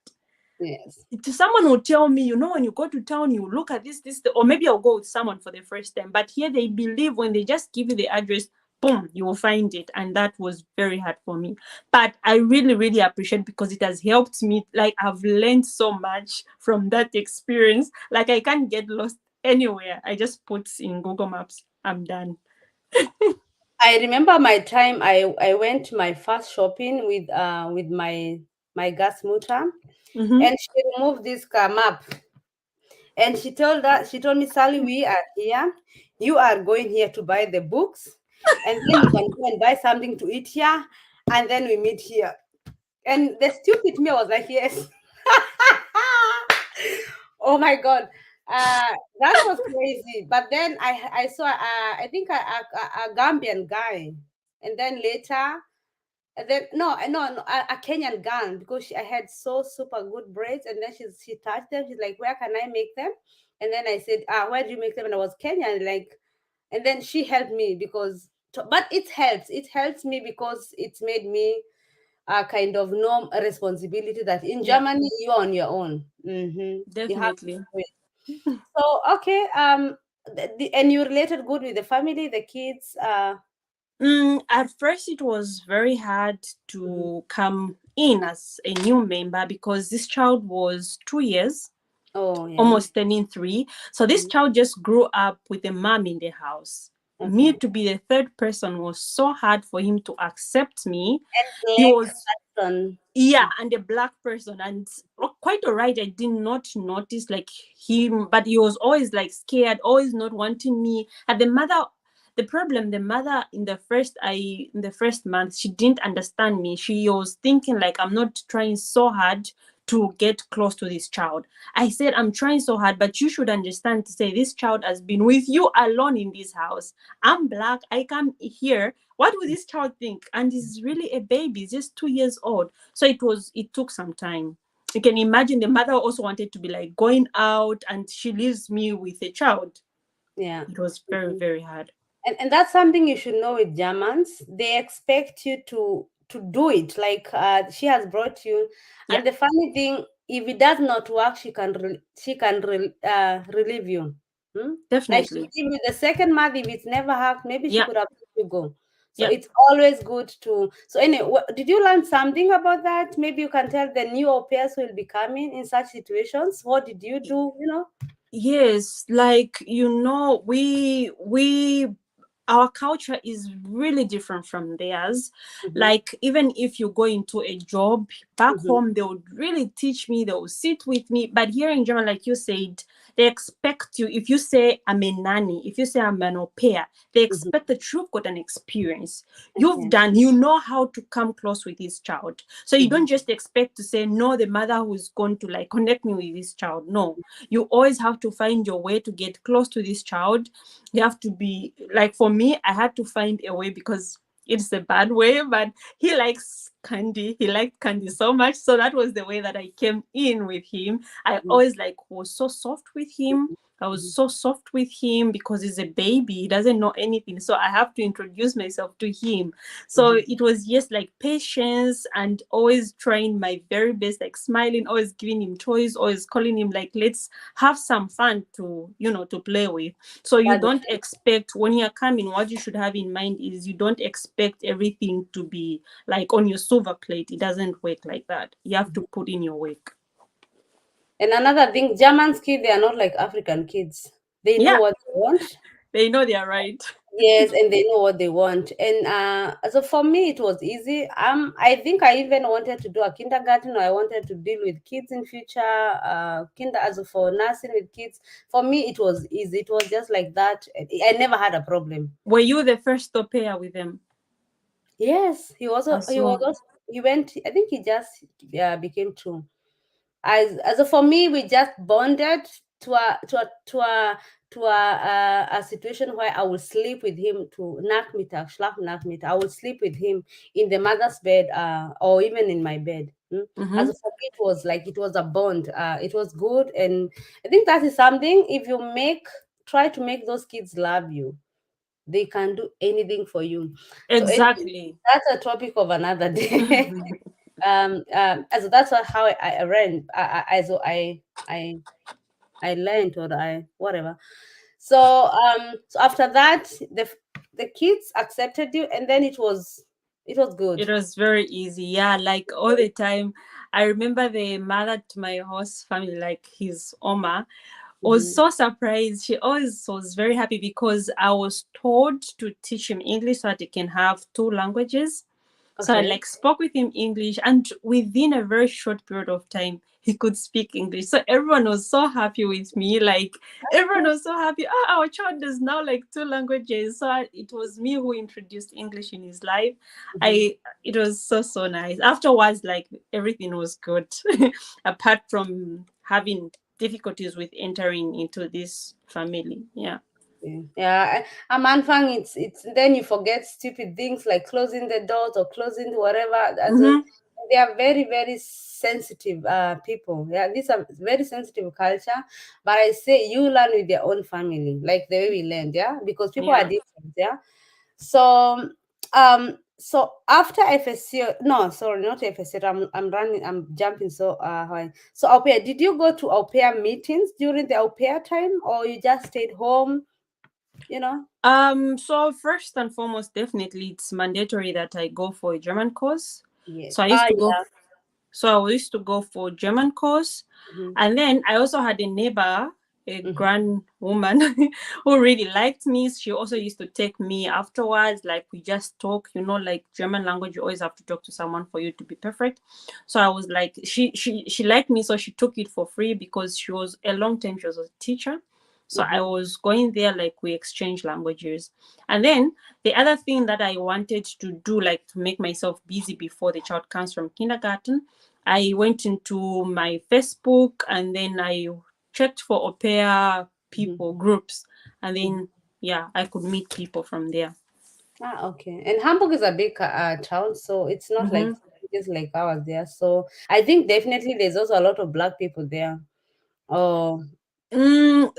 Speaker 1: Yes.
Speaker 2: Someone will tell me, when you go to town, you look at or maybe I'll go with someone for the first time. But here they believe when they just give you the address, boom, you will find it. And that was very hard for me. But I really, really appreciate because it has helped me. Like I've learned so much from that experience. Like I can't get lost anywhere. I just put in Google Maps. I'm done.
Speaker 1: I remember my time I went to my first shopping with my gas motor,
Speaker 2: Mm-hmm.
Speaker 1: and she removed this car map, and she told me, Sally, we are here. You are going here to buy the books, and then you can go and buy something to eat here, and then we meet here. And the stupid me was like, yes. Oh my god, that was crazy. But then I saw I think a Gambian guy, and then later, and then no, a Kenyan girl, because I had so super good braids, and then she touched them. She's like, where can I make them? And then I said, where do you make them? And I was Kenyan, like, and then she helped me because, but it helps me because it made me kind of no responsibility that in
Speaker 2: Yeah,
Speaker 1: Germany you're on your own. You have to
Speaker 2: definitely.
Speaker 1: do it. So okay, and you related good with the family, the kids.
Speaker 2: At first, it was very hard
Speaker 1: Mhm.
Speaker 2: to come in as a new member because this child was 2 years,
Speaker 1: Oh yeah.
Speaker 2: almost turning three. So this
Speaker 1: Mhm.
Speaker 2: child just grew up with a mom in the house. Me
Speaker 1: Okay.
Speaker 2: to be the third person was so hard for him to accept me. He
Speaker 1: Black
Speaker 2: was,
Speaker 1: person.
Speaker 2: yeah, and a black person, and quite all right. I did not notice like him, but he was always like scared, always not wanting me. And the mother in the first month, she didn't understand me. She was thinking like I'm not trying so hard to get close to this child. I said I'm trying so hard, but you should understand to say this child has been with you alone in this house. I'm black. I come here. What would this child think? And he's really a baby. He's just 2 years old. So it took some time. You can imagine the mother also wanted to be like going out and she leaves me with a child.
Speaker 1: Yeah.
Speaker 2: It was very,
Speaker 1: Mhm.
Speaker 2: very hard.
Speaker 1: And that's something you should know with Germans. They expect you to do it. Like she has brought you,
Speaker 2: Yeah,
Speaker 1: and the funny thing, if it does not work, relieve you. Hmm? Like she
Speaker 2: definitely.
Speaker 1: give you the second month. If it's never worked, maybe she
Speaker 2: Yeah,
Speaker 1: could have let you go. So
Speaker 2: yeah.
Speaker 1: it's always good to. So anyway, did you learn something about that? Maybe you can tell the new au pairs who will be coming in such situations. What did you do?
Speaker 2: Yes, like we our culture is really different from theirs.
Speaker 1: Mm-hmm.
Speaker 2: Like, even if you go into a job back
Speaker 1: Mm-hmm.
Speaker 2: home, they would really teach me, they will sit with me. But here in Germany, like you said, they expect you, if you say I'm a nanny, if you say I'm an au pair, they
Speaker 1: Mm-hmm.
Speaker 2: expect that you've got an experience. You've
Speaker 1: Yeah.
Speaker 2: done, you know how to come close with this child. So you
Speaker 1: Mm-hmm.
Speaker 2: don't just expect to say, no, the mother who is going to like connect me with this child. No, you always have to find your way to get close to this child. You have to be like, for me, I had to find a way, because it's a bad way, but he likes candy. He liked candy so much. So that was the way that I came in with him. I
Speaker 1: Mm-hmm.
Speaker 2: always like was so soft with him. I was
Speaker 1: Mm-hmm.
Speaker 2: so soft with him because he's a baby. He doesn't know anything. So I have to introduce myself to him. So
Speaker 1: Mm-hmm.
Speaker 2: it was just like patience and always trying my very best, like smiling, always giving him toys, always calling him like, let's have some fun to, to play with. So you
Speaker 1: That's
Speaker 2: don't expect, when you're coming, what you should have in mind is, you don't expect everything to be like on your silver plate. It doesn't work like that. You have to put in your work.
Speaker 1: and another thing, German's kids, they are not like African kids. They know
Speaker 2: Yeah,
Speaker 1: what they want.
Speaker 2: they know they are right.
Speaker 1: Yes, and they know what they want. And so for me, it was easy. I think I even wanted to do a kindergarten, or I wanted to deal with kids in future. Kinder as for nursing with kids. For me, it was easy. It was just like that. I never had a problem.
Speaker 2: Were you the first au pair with them?
Speaker 1: Yes, he was. He was.
Speaker 2: So,
Speaker 1: Also, he went. I think he just became two. As for me, we just bonded to a situation where I will sleep with him to Nachmittag, Schlafnachmittag. I will sleep with him in the mother's bed, or even in my bed. As
Speaker 2: mm-hmm.
Speaker 1: for me, it was like it was a bond. It was good, and I think that is something. If you try to make those kids love you, they can do anything for you. So anyway,
Speaker 2: Exactly.
Speaker 1: that's a topic of another day. As that's how I ran. I learned, or I whatever. So after that, the kids accepted you, and then it was good.
Speaker 2: It was very easy. Yeah, like all the time. I remember the mother to my host family, like his Oma, was
Speaker 1: Mm-hmm.
Speaker 2: so surprised. She always was very happy because I was told to teach him English so that he can have two languages. So I
Speaker 1: Okay.
Speaker 2: like spoke with him English, and within a very short period of time, he could speak English. So everyone was so happy with me. Like, everyone was so happy. Oh, our child does now like two languages. So it was me who introduced English in his life.
Speaker 1: Mm-hmm.
Speaker 2: I It was so nice. Afterwards, like, everything was good, apart from having difficulties with entering into this family. Yeah.
Speaker 1: Yeah, I'm Anfang, it's then you forget stupid things like closing the doors or closing whatever.
Speaker 2: Mm-hmm.
Speaker 1: They are very, very sensitive people. Yeah, these are very sensitive culture. But I say you learn with your own family, like the way we learned, yeah, because people are
Speaker 2: Yeah.
Speaker 1: different, yeah. So after FSC, no, sorry, not FSC. I'm running. I'm jumping so high. So au pair, did you go to au pair meetings during the au pair time, or you just stayed home? You know.
Speaker 2: So first and foremost, definitely it's mandatory that I go for a German course.
Speaker 1: Yes.
Speaker 2: So I used
Speaker 1: Ah,
Speaker 2: to go
Speaker 1: yeah.
Speaker 2: so I used to go for German course.
Speaker 1: Mm-hmm.
Speaker 2: And then I also had a neighbor, a
Speaker 1: Mm-hmm.
Speaker 2: grand woman who really liked me. She also used to take me afterwards. Like, we just talk, like German language, you always have to talk to someone for you to be perfect. So I was like, she liked me, so she took it for free because she was a long time, she was a teacher. So I
Speaker 1: Mm-hmm.
Speaker 2: was going there, like, we exchange languages. And then the other thing that I wanted to do, like, to make myself busy before the child comes from kindergarten, I went into my Facebook, and then I checked for au pair
Speaker 1: Mm-hmm.
Speaker 2: people groups, and
Speaker 1: Mm-hmm.
Speaker 2: then, yeah, I could meet people from there.
Speaker 1: Ah, okay. And Hamburg is a big town, so it's not like
Speaker 2: Mm-hmm.
Speaker 1: just like ours there. So I think definitely there's also a lot of black people there. Oh,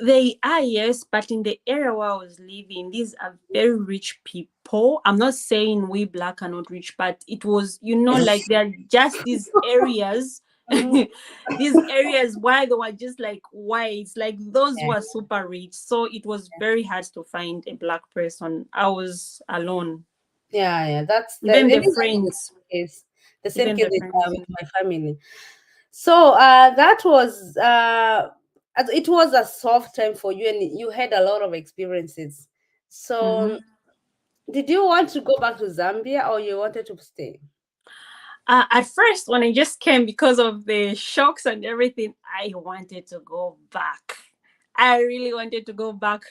Speaker 2: They are, yes, but in the area where I was living, these are very rich people. I'm not saying we black are not rich, but it was, like, there are just these areas,
Speaker 1: mhm.
Speaker 2: these areas where they were just like whites, like those
Speaker 1: Yeah,
Speaker 2: were super rich. So it was very hard to find a black person. I was alone.
Speaker 1: yeah. That's the. I
Speaker 2: Even the
Speaker 1: think that is
Speaker 2: friends,
Speaker 1: the case. The same
Speaker 2: even
Speaker 1: case
Speaker 2: the friends.
Speaker 1: with my family. So that was it was a soft time for you, and you had a lot of experiences. So
Speaker 2: Mm-hmm.
Speaker 1: Did you want to go back to Zambia or you wanted to stay?
Speaker 2: At first, when I just came, because of the shocks and everything, I wanted to go back. I really wanted to go back.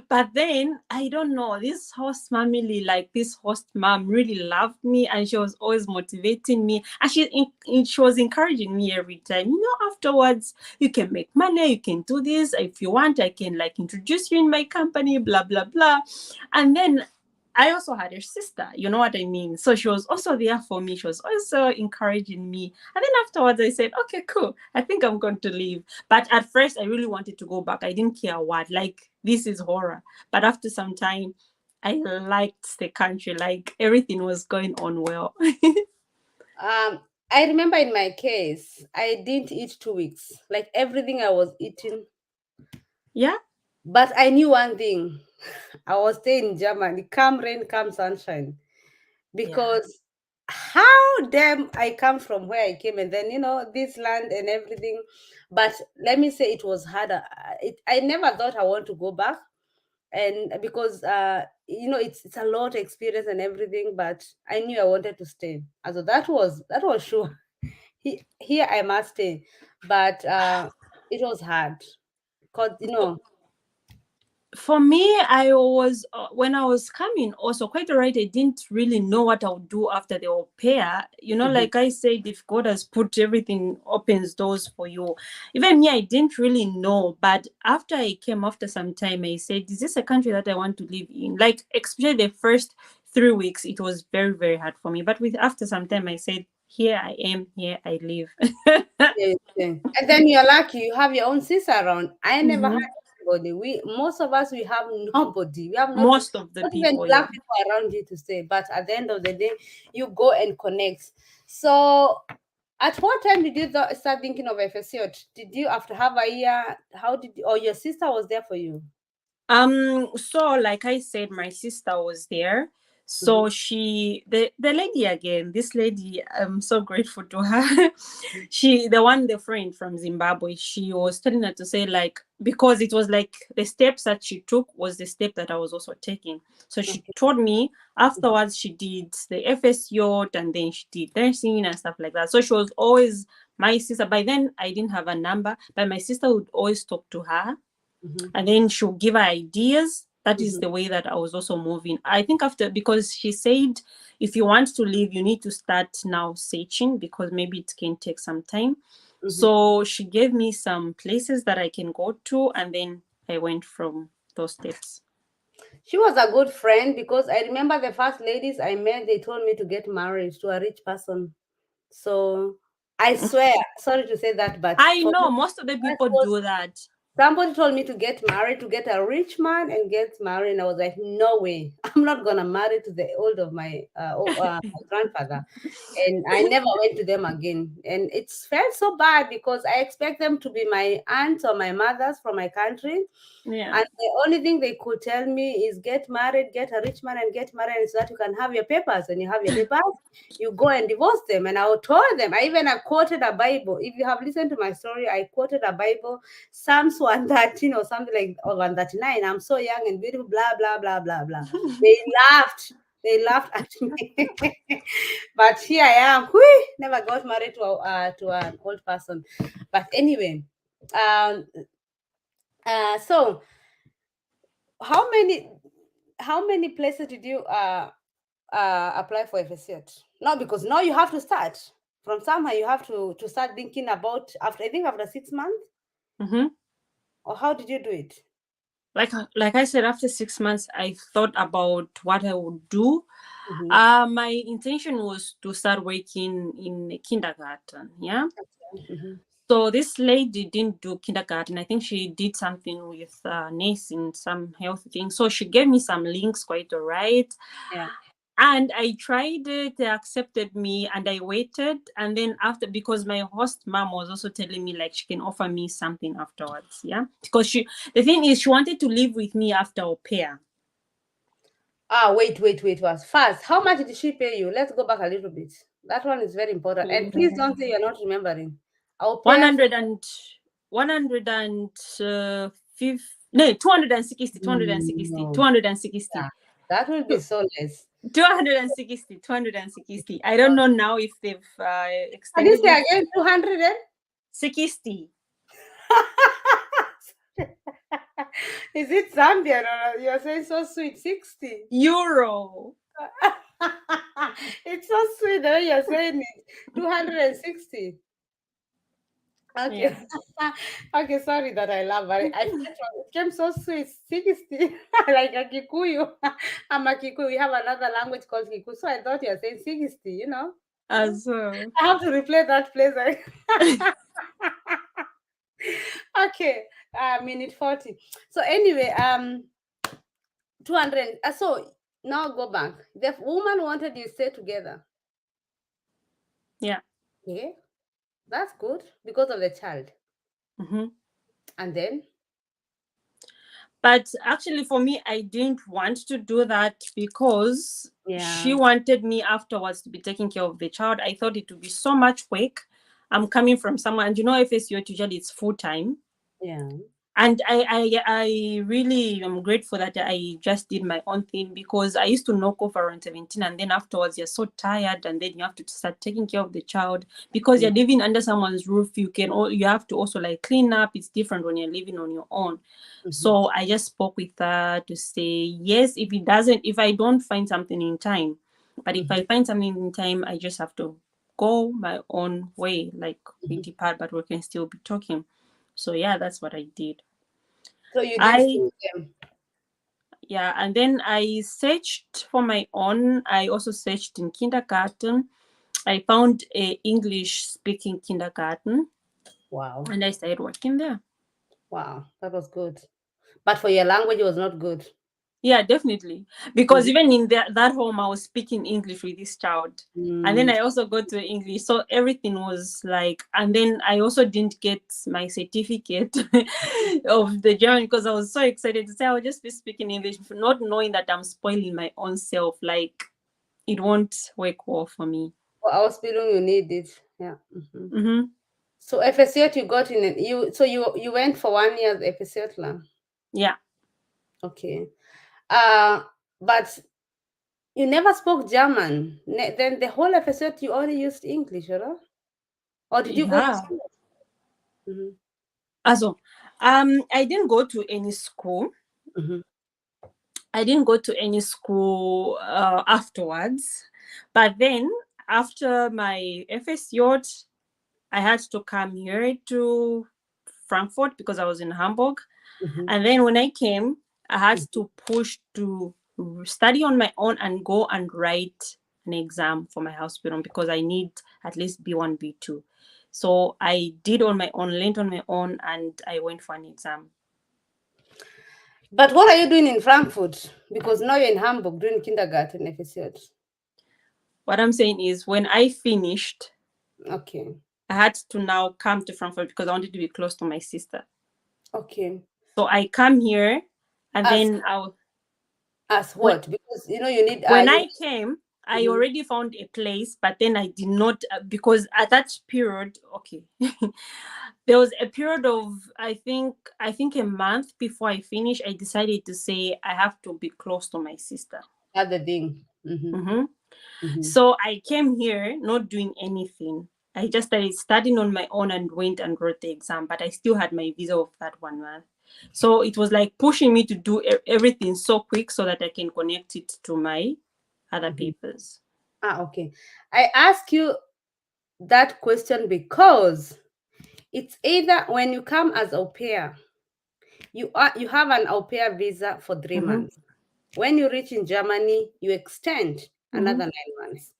Speaker 2: But then, I don't know, this host family, like this host mom, really loved me, and she was always motivating me. And she was encouraging me every time. Afterwards, you can make money, you can do this. If you want, I can like introduce you in my company, blah, blah, blah. And then I also had her sister, you know what I mean? So she was also there for me. She was also encouraging me. And then afterwards, I said, okay, cool. I think I'm going to leave. But at first, I really wanted to go back. I didn't care what. Like, this is horror. But after some time, I liked the country. Like, everything was going on well.
Speaker 1: I remember in my case, I didn't eat 2 weeks. Like everything I was eating.
Speaker 2: Yeah.
Speaker 1: But I knew one thing. I was staying in Germany, come rain, come sunshine.
Speaker 2: Yeah.
Speaker 1: Because how damn I come from where I came and then this land and everything. But let me say it was harder. I never thought I want to go back, and because it's a lot of experience and everything, but I knew I wanted to stay. So that was sure. Here I must stay, but it was hard because
Speaker 2: For me, I was when I was coming also quite alright. I didn't really know what I would do after the au pair.
Speaker 1: Mhm.
Speaker 2: Like I said, if God has put everything, opens doors for you. Even me, I didn't really know. But after I came, after some time, I said, "Is this a country that I want to live in?" Like especially the first 3 weeks, it was very very hard for me. But with after some time, I said, "Here I am. Here I live."
Speaker 1: Yes, yes. And then you're lucky you have your own sister around. I never
Speaker 2: Mhm.
Speaker 1: had anybody. Most of us, we have nobody. We have
Speaker 2: Most of the
Speaker 1: not even
Speaker 2: people, yeah.
Speaker 1: black people around you to stay. But at the end of the day, you go and connect. So, at what time did you start thinking of FSC? Did you after have a year? How did you, or your sister was there for you?
Speaker 2: So like I said, my sister was there.
Speaker 1: Mm-hmm.
Speaker 2: So the lady again, this lady, I'm so grateful to her. The friend from Zimbabwe, she was telling her to say, like, because it was like the steps that she took was the step that I was also taking. So she
Speaker 1: Okay.
Speaker 2: told me afterwards she did the FS yacht, and then she did nursing and stuff like that. So she was always my sister. By then I didn't have a number, but my sister would always talk to her,
Speaker 1: Mm-hmm.
Speaker 2: and then she'll give her ideas. That is
Speaker 1: Mm-hmm.
Speaker 2: the way that I was also moving. I think after, because she said if you want to leave, you need to start now searching, because maybe it can take some time.
Speaker 1: Mm-hmm.
Speaker 2: So she gave me some places that I can go to, and then I went from those steps.
Speaker 1: She was a good friend because I remember the first ladies I met, they told me to get married to a rich person. So I swear, sorry to say that, but
Speaker 2: I
Speaker 1: for me,
Speaker 2: know most of the
Speaker 1: that
Speaker 2: people
Speaker 1: was
Speaker 2: do that.
Speaker 1: somebody told me to get married, to get a rich man and get married. And I was like, no way, I'm not gonna marry to the old of my grandfather. And I never went to them again. And it felt so bad because I expect them to be my aunts or my mothers from my country.
Speaker 2: Yeah.
Speaker 1: And the only thing they could tell me is get married, get a rich man and get married so that you can have your papers. When you have your papers, you go and divorce them. And I told them, I quoted a Bible. If you have listened to my story, I quoted a Bible, Psalms 113 or something like, or 139. I'm so young and beautiful, blah, blah, blah, blah, blah. They laughed. They laughed at me. But here I am. Whee, never got married to an old person. But anyway, um, so how many how many places did you apply for FSC? No, because now you have to start from somewhere. You have to start thinking about after, I think, after 6 months.
Speaker 2: Hmm.
Speaker 1: Or how did you do it?
Speaker 2: Like I said, after 6 months, I thought about what I would do.
Speaker 1: Mm-hmm.
Speaker 2: My intention was to start working in a kindergarten. Yeah.
Speaker 1: Mm-hmm.
Speaker 2: So this lady didn't do kindergarten. I think she did something with nursing, some health thing. So she gave me some links, quite all right.
Speaker 1: Yeah.
Speaker 2: And I tried it, they accepted me, and I waited. And then after, because my host mom was also telling me like she can offer me something afterwards. Yeah. Because the thing is, she wanted to live with me after au pair.
Speaker 1: Wait. Was fast. How much did she pay you? Let's go back a little bit. That one is very important. And please don't say you're not remembering. I'll pay her.
Speaker 2: 100 and 100 and no, 260, 260,
Speaker 1: No.
Speaker 2: 260.
Speaker 1: Yeah. That will be so nice.
Speaker 2: 260, 260. I don't know now if they've
Speaker 1: Can you
Speaker 2: extended
Speaker 1: say
Speaker 2: it.
Speaker 1: again? 200 and?
Speaker 2: 60
Speaker 1: Is it Zambia? No, you're saying so sweet. 60.
Speaker 2: euro.
Speaker 1: It's so sweet the way you're saying it. 260. Okay.
Speaker 2: Yeah.
Speaker 1: Okay, sorry that I laugh, but it came so sweet. 60. Like a Kikuyu. I'm a Kikuyu. We have another language called Kikuyu. So I thought you were saying 60, you know?
Speaker 2: As well.
Speaker 1: I have to replay that place. Okay. Minute 40. So anyway, 200. So now go back. The woman wanted you stay together.
Speaker 2: Yeah.
Speaker 1: Okay. That's good because of the child.
Speaker 2: hmm
Speaker 1: And then,
Speaker 2: But actually, for me, I didn't want to do that because she
Speaker 1: yeah,
Speaker 2: wanted me afterwards to be taking care of the child. I thought it would be so much work. I'm coming from somewhere, and FSU usually it's full time.
Speaker 1: yeah.
Speaker 2: And I really am grateful that I just did my own thing, because I used to knock off around 17, and then afterwards you're so tired, and then you have to start taking care of the child because
Speaker 1: Yeah.
Speaker 2: you're living under someone's roof. You have to also like clean up. It's different when you're living on your own.
Speaker 1: Mhm.
Speaker 2: So I just spoke with her to say yes, if I don't find something in time, but if
Speaker 1: Mhm.
Speaker 2: I find something in time, I just have to go my own way, like we
Speaker 1: Mhm.
Speaker 2: depart, but we can still be talking. So yeah, that's what I did.
Speaker 1: So you did stay
Speaker 2: I
Speaker 1: with them.
Speaker 2: Yeah, and then I searched for my own. I also searched in kindergarten. I found a English speaking kindergarten,
Speaker 1: Wow.
Speaker 2: and I started working there.
Speaker 1: Wow. That was good. But for your language, it was not good.
Speaker 2: Yeah, definitely. Because
Speaker 1: Mhm.
Speaker 2: even in that home, I was speaking English with this child. And then
Speaker 1: Mm.
Speaker 2: I also got to English. So everything was like, and then I also didn't get my certificate of the German because I was so excited to say I would just be speaking English, not knowing that I'm spoiling my own self. Like, it won't work well for me.
Speaker 1: For our spelling, you need it. Yeah.
Speaker 2: Mm-hmm.
Speaker 1: So FSCT you got in it. You went for 1 year FSCT lang.
Speaker 2: Yeah.
Speaker 1: Okay. Uh but you never spoke German. Then the whole episode you only used English, or did you go to
Speaker 2: Yeah.
Speaker 1: school? Mm-hmm.
Speaker 2: Also, I didn't go to any school.
Speaker 1: Mm-hmm.
Speaker 2: I didn't go to any school afterwards. But then, after my FSY, I had to come here to Frankfurt because I was in Hamburg.
Speaker 1: Mm-hmm.
Speaker 2: And then when I came, I had to push to study on my own and go and write an exam for my hospital because I need at least B1, B2. So I did on my own, learned on my own, and I went for an exam.
Speaker 1: But what are you doing in Frankfurt? Because now you're in Hamburg doing kindergarten episode.
Speaker 2: What I'm saying is, when I finished,
Speaker 1: Okay.
Speaker 2: I had to now come to Frankfurt because I wanted to be close to my sister.
Speaker 1: Okay.
Speaker 2: So I come here, and
Speaker 1: As
Speaker 2: then
Speaker 1: as
Speaker 2: when
Speaker 1: what? Because you need
Speaker 2: when
Speaker 1: you
Speaker 2: I came, I
Speaker 1: Mhm.
Speaker 2: already found a place, but then I did not because at that period, okay, there was a period of I think a month before I finished. I decided to say I have to be close to my sister.
Speaker 1: Other thing. Mm-hmm.
Speaker 2: hmm
Speaker 1: Mm-hmm.
Speaker 2: So I came here not doing anything. I just started studying on my own and went and wrote the exam, but I still had my visa of that 1 month. So it was like pushing me to do everything so quick so that I can connect it to my other
Speaker 1: Mm-hmm.
Speaker 2: papers.
Speaker 1: Okay. I ask you that question because it's either when you come as au pair, you have an au pair visa for 3
Speaker 2: Mm-hmm.
Speaker 1: months. When you reach in Germany, you extend
Speaker 2: Mm-hmm.
Speaker 1: another 9 months.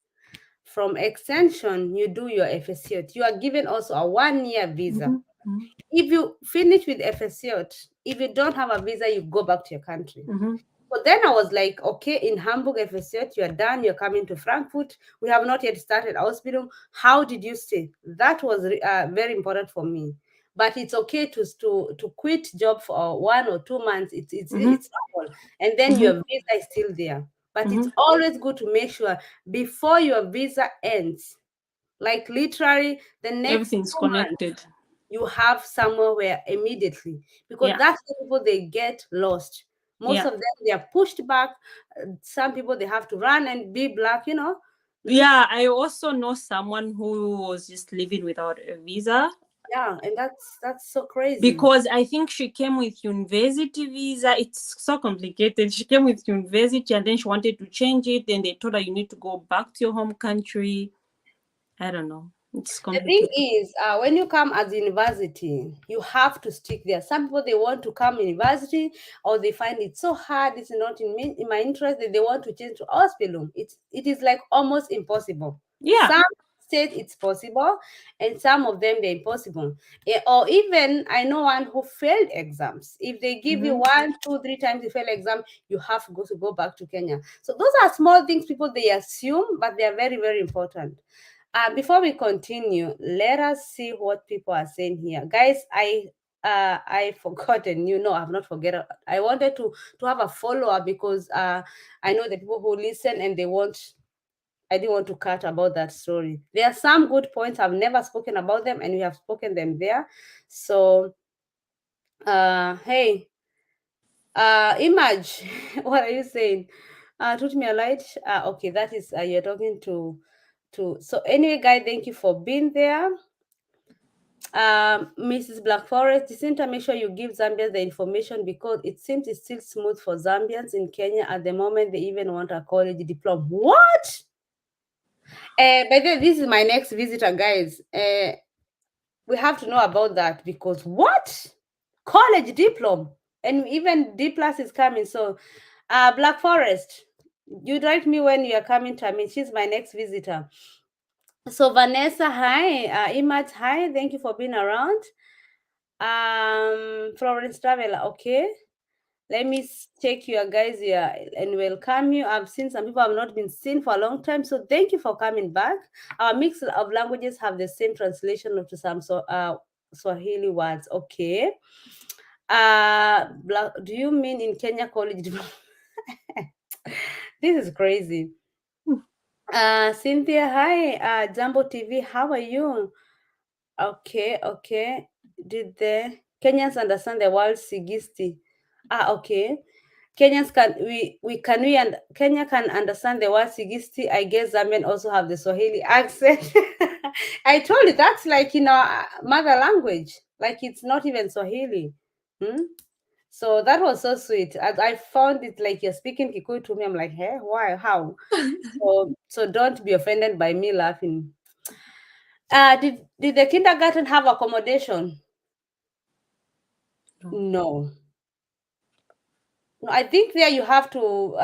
Speaker 1: From extension, you do your FSCOT. You are given also a 1 year visa.
Speaker 2: Mm-hmm.
Speaker 1: If you finish with FSCOT, if you don't have a visa, you go back to your country.
Speaker 2: Mm-hmm.
Speaker 1: So then I was like, okay, in Hamburg FSCOT, you're done, you're coming to Frankfurt. We have not yet started Ausbildung. How did you stay? That was very important for me. But it's okay to quit job for 1 or 2 months.
Speaker 2: Mm-hmm.
Speaker 1: It's normal, and then
Speaker 2: Mm-hmm.
Speaker 1: your visa is still there. But
Speaker 2: Mm-hmm.
Speaker 1: it's always good to make sure before your visa ends, like literally the next
Speaker 2: Everything's
Speaker 1: 2 months,
Speaker 2: connected.
Speaker 1: you have somewhere where immediately, because
Speaker 2: Yeah.
Speaker 1: that's the people they get lost. Most
Speaker 2: Yeah.
Speaker 1: of them, they are pushed back. Some people, they have to run and be black, Mm?
Speaker 2: Yeah, I also know someone who was just living without a visa
Speaker 1: Yeah, and that's so crazy.
Speaker 2: because I think she came with university visa. It's so complicated. She came with university and then she wanted to change it. Then they told her you need to go back to your home country. I don't know. It's
Speaker 1: The thing
Speaker 2: complicated.
Speaker 1: is, when you come as university, you have to stick there. Some people, they want to come university, or they find it so hard. It's not in my interest that they want to change to hospital. It is like almost impossible.
Speaker 2: Yeah.
Speaker 1: Some state it's possible, and some of them they're impossible. Or even I know one who failed exams. If they give you
Speaker 2: Mhm.
Speaker 1: 1, 2, 3 times you fail exam, you have to go back to Kenya. So those are small things people they assume, but they are very, very important. Before we continue, let us see what people are saying here, guys. I forgotten. I've not forget. I wanted to have a follow up because I know the people who listen and they want. I didn't want to cut about that story. There are some good points. I've never spoken about them, and we have spoken them there. So, hey, Image, what are you saying? Put me a light. Okay, that is you're talking to. So anyway, guys, thank you for being there. Mrs. Black Forest, Jacinta, make sure you give Zambians the information because it seems it's still smooth for Zambians in Kenya at the moment. They even want a college diploma. What? By the way, this is my next visitor, guys. We have to know about that because what? College diploma, and even D plus is coming. So, Black Forest, you write me when you are coming to me. She's my next visitor. So Vanessa, hi. Image, hi. Thank you for being around. Florence Traveler, okay. Let me check your guys here and welcome you. I've seen some people have not been seen for a long time, so thank you for coming back. Our mix of languages have the same translation of to some Swahili words. Okay. Do you mean in Kenya college? This is crazy. Cynthia, hi. Jumbo TV, how are you? Okay, okay. Did the Kenyans understand the word sigisti? Okay. Kenyans and Kenya can understand the word sigisti. I guess Zambian also have the Swahili accent. I told you that's like mother language. Like it's not even Swahili. Hmm? So that was so sweet. I found it like you're speaking Kikuyu to me. I'm like, hey, why? How? So don't be offended by me laughing. Did the kindergarten have accommodation?
Speaker 2: No.
Speaker 1: No. No, I think there you have to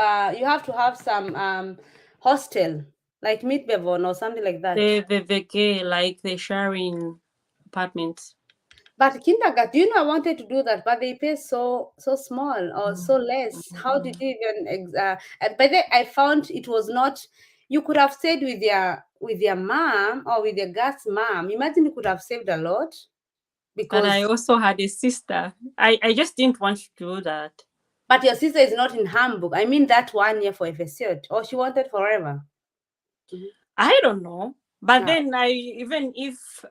Speaker 1: have some hostel like Meat Bevon or something like that.
Speaker 2: The gay, like they're sharing apartments.
Speaker 1: But kindergarten, I wanted to do that, but they pay so small or so
Speaker 2: Mm.
Speaker 1: less. How did
Speaker 2: Mm.
Speaker 1: you even? But then I found it was not. You could have stayed with your mom or with your dad's mom. Imagine you could have saved a lot
Speaker 2: But I
Speaker 1: because.
Speaker 2: also had a sister. I just didn't want to do that.
Speaker 1: But your sister is not in Hamburg. I mean that 1 year for FSC, or she wanted forever. Mhm.
Speaker 2: I don't know. But
Speaker 1: Ah,
Speaker 2: then even if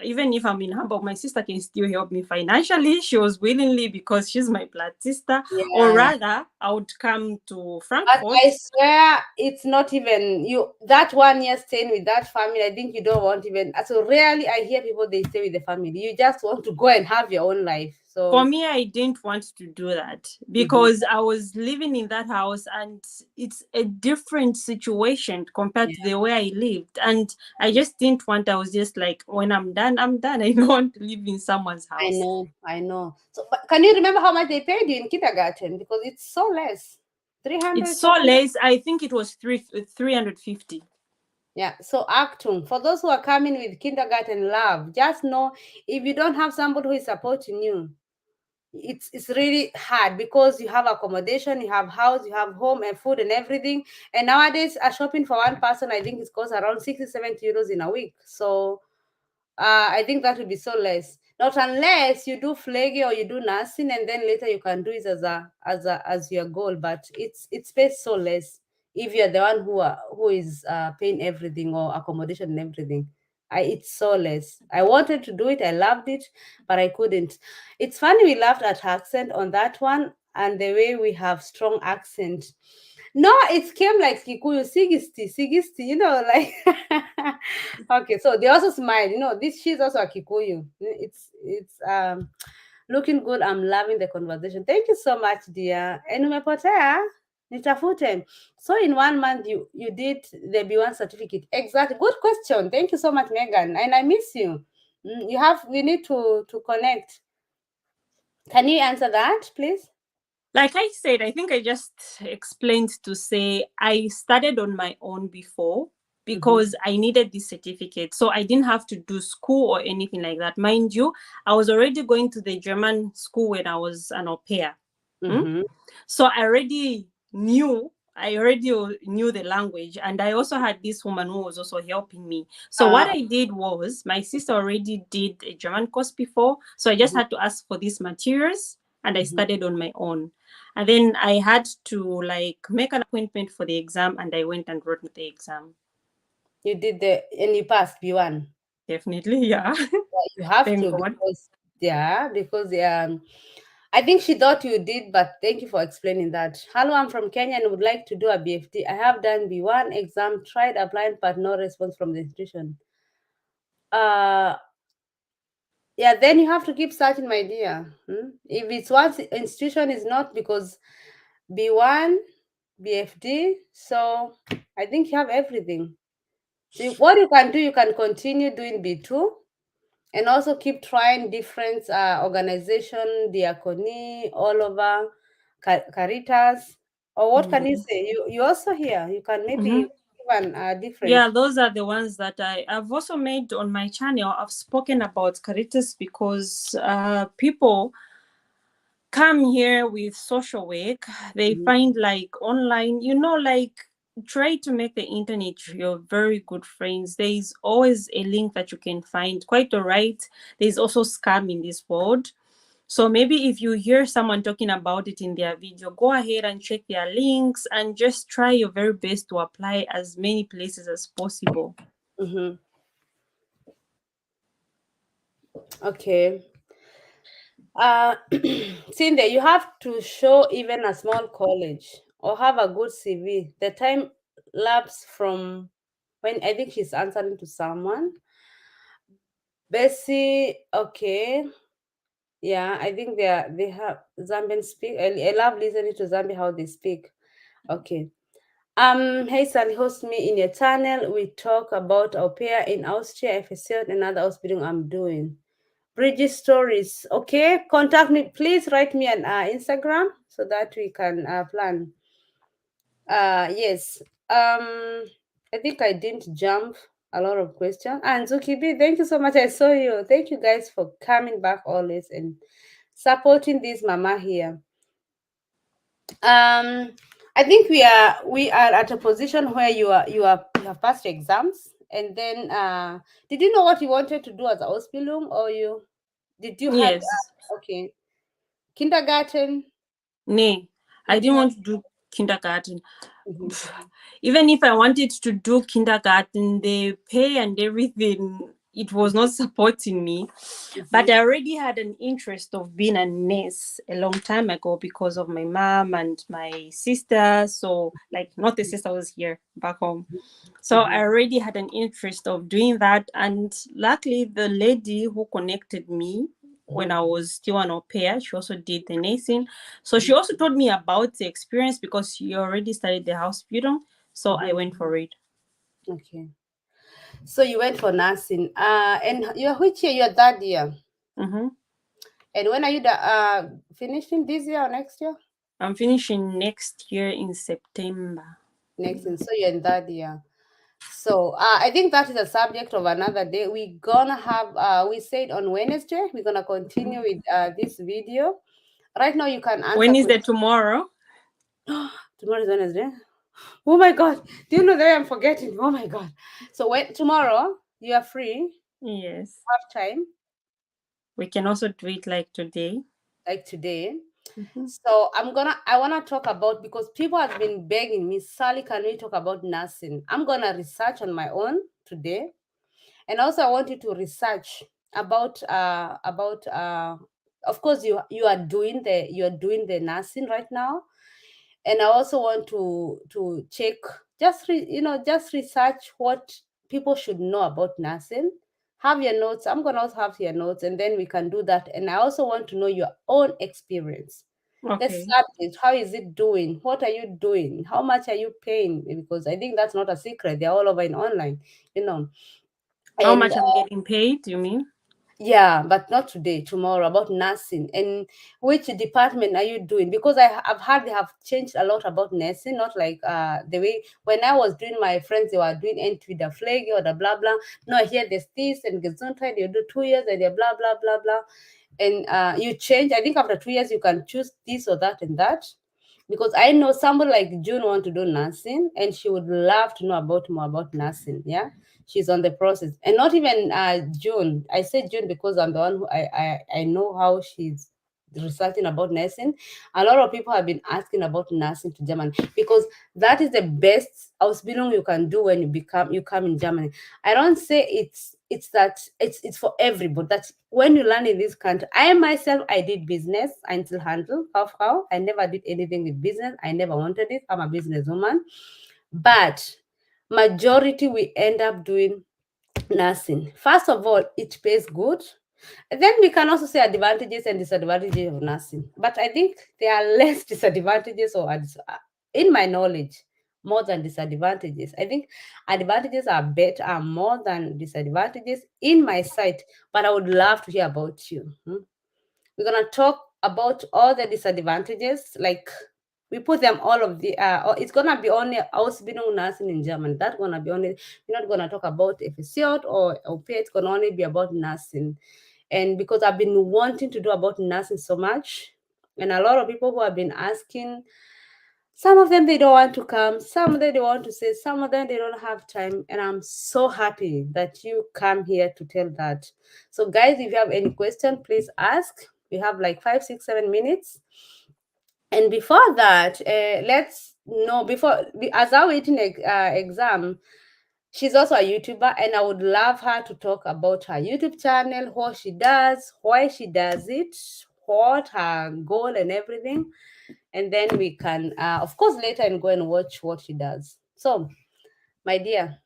Speaker 2: I'm in Hamburg, my sister can still help me financially. She was willingly because she's my blood sister. Or
Speaker 1: yeah.
Speaker 2: rather, I would come to
Speaker 1: But
Speaker 2: Frankfurt.
Speaker 1: I swear it's not even you that 1 year staying with that family. I think you don't want even so rarely I hear people they stay with the family. You just want to go and have your own life.
Speaker 2: For
Speaker 1: So
Speaker 2: me, I didn't want to do that
Speaker 1: mhm.
Speaker 2: because I was living in that house and it's a different situation compared to
Speaker 1: Yeah,
Speaker 2: the way I lived. And I just didn't want, I was just like, when I'm done, I'm done. I don't want to live in someone's
Speaker 1: I
Speaker 2: house.
Speaker 1: know, I know. So but can you remember how much they paid you in kindergarten? Because it's so less.
Speaker 2: It's
Speaker 1: 300,
Speaker 2: so
Speaker 1: 400.
Speaker 2: less. I think it was 350.
Speaker 1: Yeah. So Actung, for those who are coming with kindergarten love, just know if you don't have somebody who is supporting you, it's really hard because you have accommodation, you have house, you have home and food and everything. And nowadays, a shopping for one person, I think it costs around 60, 70 euros in a week. So I think that would be so less. Not unless you do flaggy or you do nursing, and then later you can do it as your goal. But it's paid so less if you're the one who is paying everything or accommodation and everything. It's so less. I wanted to do it. I loved it, but I couldn't. It's funny we laughed at her accent on that one. and the way we have strong accent. No, it came like Kikuyu, Sigisti, Sigisti, like. Okay, so they also smile. This she's also a Kikuyu. It's looking good. I'm loving the conversation. Thank you so much, dear. And umepotea nitafute. So in 1 month you did the B1 certificate. Exactly. Good question. Thank you so much, Megan. And I miss you. We need to connect. Can you answer that, please?
Speaker 2: Like I said, I think I just explained to say I started on my own before
Speaker 1: Mm-hmm.
Speaker 2: because I needed this certificate. So I didn't have to do school or anything like that. Mind you, I was already going to the German school when I was an au pair. Hmm?
Speaker 1: Mm-hmm.
Speaker 2: So I already knew the language, and I also had this woman who was also helping me. So what
Speaker 1: Uh,
Speaker 2: I did was my sister already did a German course before, so I just
Speaker 1: mhm,
Speaker 2: had to ask for these materials and I
Speaker 1: mhm.
Speaker 2: studied on my own. And then I had to like make an appointment for the exam, and I went and wrote the exam.
Speaker 1: You did and you passed B1.
Speaker 2: Definitely, yeah.
Speaker 1: You have
Speaker 2: Thank
Speaker 1: to
Speaker 2: God.
Speaker 1: because I think she thought you did, but thank you for explaining that. Hello, I'm from Kenya and would like to do a BFT. I have done B1 exam, tried applying, but no response from the institution. Uh, yeah, then you have to keep searching, my dear. If it's one institution, is not because B1, BFD. So I think you have everything. See, what you can do, you can continue doing B2 and also keep trying different organization, diacony, all over, caritas, or what can you
Speaker 2: Mhm.
Speaker 1: say? You also here. You can maybe
Speaker 2: Mhm.
Speaker 1: even different.
Speaker 2: Yeah, those are the ones that I've also made on my channel. I've spoken about Caritas because people come here with social work. They
Speaker 1: Mhm,
Speaker 2: find like online, like try to make the internet your very good friends. There is always a link that you can find. Quite all right. There's also scam in this world. So maybe if you hear someone talking about it in their video, go ahead and check their links and just try your very best to apply as many places as possible.
Speaker 1: mhm. Okay. Cynthia, you have to show even a small college or have a good CV. The time lapse from when I think she's answering to someone. Bessie, okay. Yeah, I think they have Zambian speak. I love listening to Zambia how they speak. Okay. Hey Sally, host me in your channel. We talk about au pair in Austria, FSC, and another Ausbildung I'm doing. Bridget stories. Okay, contact me. Please write me on Instagram so that we can plan. Yes. I think I didn't jump a lot of questions. And Zuki B, thank you so much. I saw you. Thank you guys for coming back always and supporting this mama here. I think we are at a position where you have passed your exams, and then did you know what you wanted to do as a Ausbildung, or did you had
Speaker 2: Yes.
Speaker 1: okay, kindergarten?
Speaker 2: Nay, I
Speaker 1: You
Speaker 2: didn't
Speaker 1: didn't want.
Speaker 2: want to do kindergarten.
Speaker 1: Mhm,
Speaker 2: Even if I wanted to do kindergarten, the pay and everything, it was not supporting me. But
Speaker 1: mhm,
Speaker 2: I already had an interest of being a nurse a long time ago because of my mom and my sister. So, like, not the sister was here back home. So I
Speaker 1: mhm,
Speaker 2: already had an interest of doing that. And luckily, the lady who connected me when
Speaker 1: mhm,
Speaker 2: I was still an au pair, she also did the nursing. So she
Speaker 1: mhm,
Speaker 2: also told me about the experience because she already studied the hospital. So I
Speaker 1: mhm.
Speaker 2: went for it.
Speaker 1: Okay, so you went for nursing. And you're which year? You're third year.
Speaker 2: Hmm.
Speaker 1: And when are you finishing this year or next year?
Speaker 2: I'm finishing next year in September.
Speaker 1: Next year. So you're in third year. So I think that is a subject of another day. We're gonna have we said on Wednesday we're gonna continue with this video. Right now you can answer
Speaker 2: When is the
Speaker 1: questions.
Speaker 2: tomorrow?
Speaker 1: Tomorrow is Wednesday. Oh my god. Do you know that I'm forgetting? Oh my god. So when tomorrow you are free,
Speaker 2: Yes.
Speaker 1: have time,
Speaker 2: We can also do it like today.
Speaker 1: like today.
Speaker 2: Hmm.
Speaker 1: So I wanna talk about because people have been begging me, Sally, can we talk about nursing? I'm gonna research on my own today. And also, I want you to research about of course you are doing the nursing right now, and I also want to check, just research what people should know about nursing. Have your notes. I'm gonna also have your notes, and then we can do that. And I also want to know your own experience. The
Speaker 2: Okay.
Speaker 1: subject, how is it doing? What are you doing? How much are you paying? Because I think that's not a secret. They're all over in online, you know.
Speaker 2: How
Speaker 1: And
Speaker 2: much I'm getting paid, you mean?
Speaker 1: yeah, but not today, tomorrow, about nursing. And which department are you doing? Because I've heard they have changed a lot about nursing, not like the way when I was doing, my friends, they were doing entry, the flag or the blah blah. No, here there's this and Gesundheit, you do 2 years and they blah blah blah blah. And you change. I think after 2 years you can choose this or that and that. Because I know somebody like June want to do nursing, and she would love to know about more about nursing. Yeah, she's on the process. And not even June. I say June because I'm the one who I know how she's researching about nursing. A lot of people have been asking about nursing to Germany, because that is the best Ausbildung you can do when you come in Germany. I don't say it's for everybody. That when you learn in this country, I myself, I did business until handle how I never did anything with business. I never wanted it. I'm a businesswoman, but majority we end up doing nursing. First of all, it pays good. Then we can also say advantages and disadvantages of nursing. But I think there are less disadvantages in my knowledge, more than disadvantages. I think advantages are better, are more than disadvantages in my sight. But I would love to hear about you. We're gonna talk about all the disadvantages, like we put them all of the or it's gonna be only Ausbildung nursing in German. That's gonna be only, we're not gonna talk about FSJ or Aupair, it's gonna only be about nursing. And because I've been wanting to do about nursing so much, and a lot of people who have been asking, some of them they don't want to come, some of them they want to say, some of them they don't have time. And I'm so happy that you come here to tell that. So guys, if you have any question, please ask. We have like 5, 6, 7 minutes. And before that, let's know, as our waiting exam, she's also a YouTuber, and I would love her to talk about her YouTube channel, what she does, why she does it, what her goal and everything. And then we can, of course, later and go and watch what she does. So, my dear,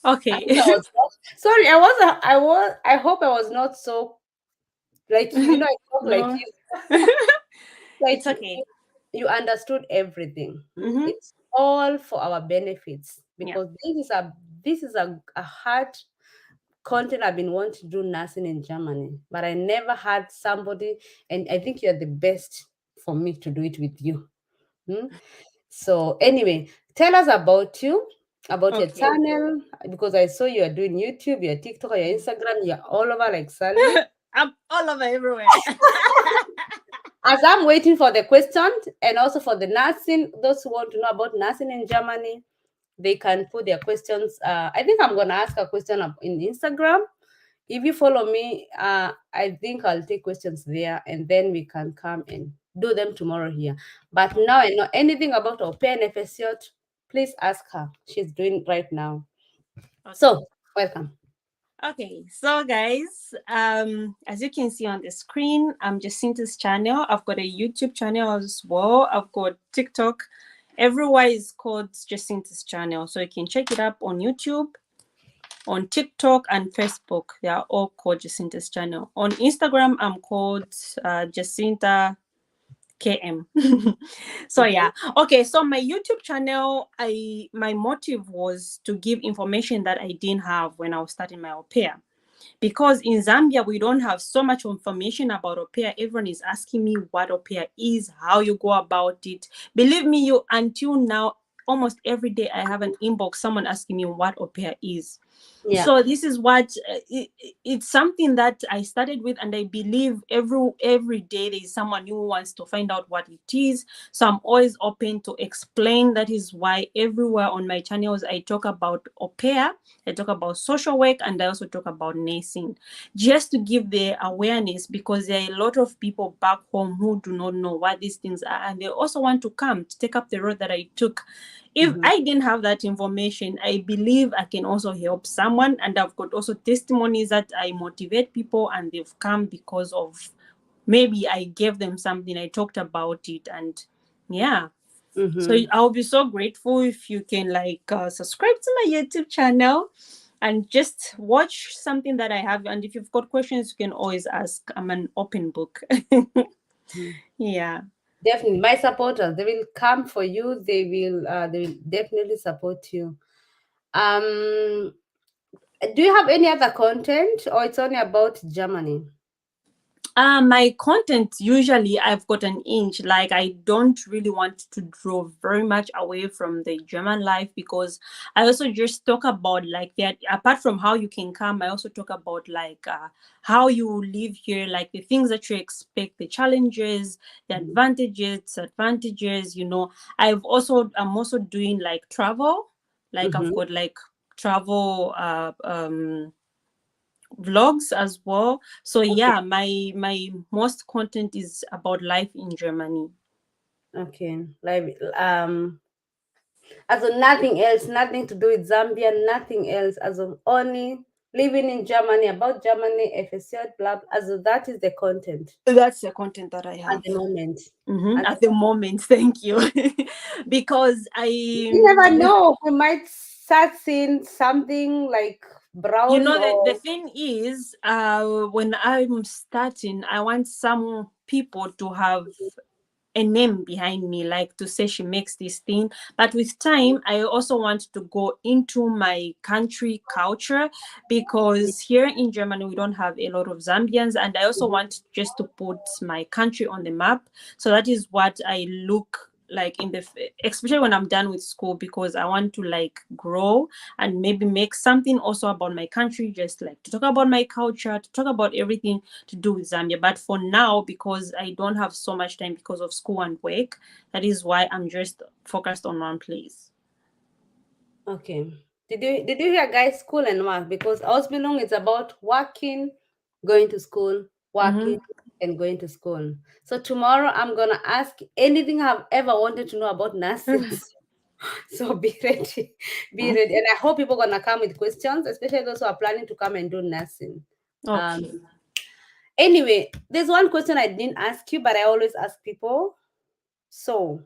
Speaker 1: I
Speaker 2: Okay.
Speaker 1: hope I was not, sorry, I hope I was not so, like I talk like
Speaker 2: No.
Speaker 1: you, like
Speaker 2: It's okay.
Speaker 1: you understood everything.
Speaker 2: Mm-hmm.
Speaker 1: It's all for our benefits,
Speaker 2: Yeah.
Speaker 1: because this is a hard content. I've been wanting to do nursing in Germany, but I never had somebody, and I think you're the best for me to do it with you. Hmm? So anyway, tell us about you, about your
Speaker 2: Okay.
Speaker 1: channel, because I saw you are doing YouTube, your TikTok, your Instagram, you're all over like Sally.
Speaker 2: I'm all over everywhere.
Speaker 1: As I'm waiting for the questions, and also for the nursing, those who want to know about nursing in Germany, they can put their questions. I think I'm gonna ask a question in Instagram. If you follow me, I think I'll take questions there, and then we can come and do them tomorrow here. But now I know anything about Aupair and FSJ, please ask her. She's doing it right now.
Speaker 2: Okay.
Speaker 1: So welcome.
Speaker 2: Okay, so guys, as you can see on the screen, I'm Jacinta's channel. I've got a YouTube channel as well. I've got TikTok. Everywhere is called Jacinta's channel, so you can check it up on YouTube, on TikTok, and Facebook. They are all called Jacinta's channel. On Instagram, I'm called Jacinta KM. So
Speaker 1: Okay.
Speaker 2: yeah. Okay, so my YouTube channel, my motive was to give information that I didn't have when I was starting my au pair. Because in Zambia, we don't have so much information about au pair. Everyone is asking me what au pair is, how you go about it. Believe me, you until now, almost every day I have an inbox, someone asking me what au pair is.
Speaker 1: Yeah.
Speaker 2: So this is what it's something that I started with, and I believe every day there is someone who wants to find out what it is. So I'm always open to explain. That is why everywhere on my channels I talk about au pair, I talk about social work, and I also talk about nursing, just to give the awareness, because there are a lot of people back home who do not know what these things are, and they also want to come to take up the road that I took. If
Speaker 1: Mhm.
Speaker 2: I didn't have that information, I believe I can also help someone. And I've got also testimonies that I motivate people, and they've come because of maybe I gave them something, I talked about it, and yeah. So
Speaker 1: Mm-hmm.
Speaker 2: I'll be so grateful if you can subscribe to my YouTube channel and just watch something that I have. And if you've got questions, you can always ask. I'm an open book. Yeah.
Speaker 1: Definitely, my supporters, they will come for you. They will definitely support you. Um, do you have any other content, or it's only about Germany?
Speaker 2: My content, usually I've got an inch. Like, I don't really want to draw very much away from the German life, because I also just talk about like that. Apart from how you can come, I also talk about how you live here, like the things that you expect, the challenges, the
Speaker 1: Mhm.
Speaker 2: advantages, disadvantages. I'm also doing like travel. Like, I've
Speaker 1: Mhm.
Speaker 2: got like travel vlogs as well. So
Speaker 1: Okay.
Speaker 2: yeah, my most content is about life in Germany.
Speaker 1: Okay. Like as of nothing else, nothing to do with Zambia, nothing else. As of only living in Germany, about Germany, FSC, blah, blah. As of that is the content
Speaker 2: That's the content that I
Speaker 1: at
Speaker 2: have.
Speaker 1: the moment.
Speaker 2: Mhm.
Speaker 1: At
Speaker 2: At the moment, thank you. Because
Speaker 1: You never know. We might start seeing something like brown
Speaker 2: the
Speaker 1: or
Speaker 2: thing is, when I'm starting, I want some people to have a name behind me, like to say she makes this thing. But with time, I also want to go into my country culture, because here in Germany we don't have a lot of Zambians, and I also want just to put my country on the map. So that is what I look like especially when I'm done with school, because I want to like grow and maybe make something also about my country, just like to talk about my culture, to talk about everything to do with Zambia. But for now, because I don't have so much time because of school and work, that is why I'm just focused on one place.
Speaker 1: okay. Did you hear guys school and work? Because Ausbildung is about working, going to school, working
Speaker 2: Mm-hmm.
Speaker 1: and going to school. So tomorrow I'm gonna ask anything I've ever wanted to know about nursing. So be ready. Be ready. And I hope people gonna come with questions, especially those who are planning to come and do nursing.
Speaker 2: Okay.
Speaker 1: Um anyway, there's one question I didn't ask you, but I always ask people. So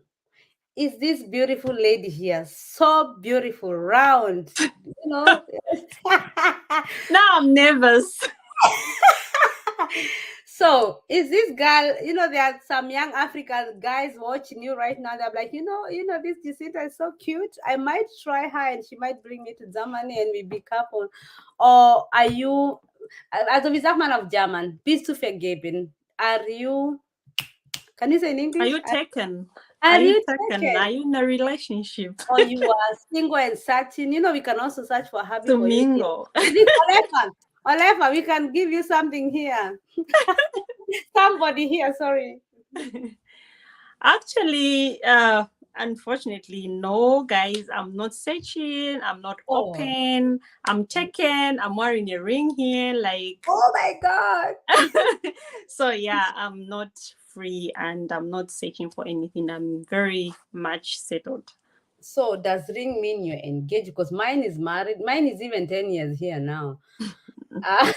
Speaker 1: is this beautiful lady here so beautiful, round, you know?
Speaker 2: Now I'm nervous.
Speaker 1: So is this girl, there are some young African guys watching you right now. They're like, this Jacinta is so cute. I might try her and she might bring me to Germany and we be couple. Or are you, also wie sagt man auf German, bist du vergeben? Are you, can you say in
Speaker 2: Are
Speaker 1: English?
Speaker 2: you taken? Are
Speaker 1: Are
Speaker 2: you
Speaker 1: you
Speaker 2: taken?
Speaker 1: taken?
Speaker 2: Are you in a relationship?
Speaker 1: Or you are single and searching, we can also search for hubby
Speaker 2: To
Speaker 1: for you here.
Speaker 2: mingle.
Speaker 1: Is it Olefa? Olefa, we can give you something here. Somebody here, sorry.
Speaker 2: Actually, unfortunately, no, guys. I'm not searching. I'm not
Speaker 1: Oh,
Speaker 2: open. I'm taken. I'm wearing a ring here. Like,
Speaker 1: oh my God.
Speaker 2: so yeah, I'm not free and I'm not searching for anything. I'm very much settled.
Speaker 1: So does ring mean you're engaged? Because mine is married. Mine is even 10 years here now. Uh,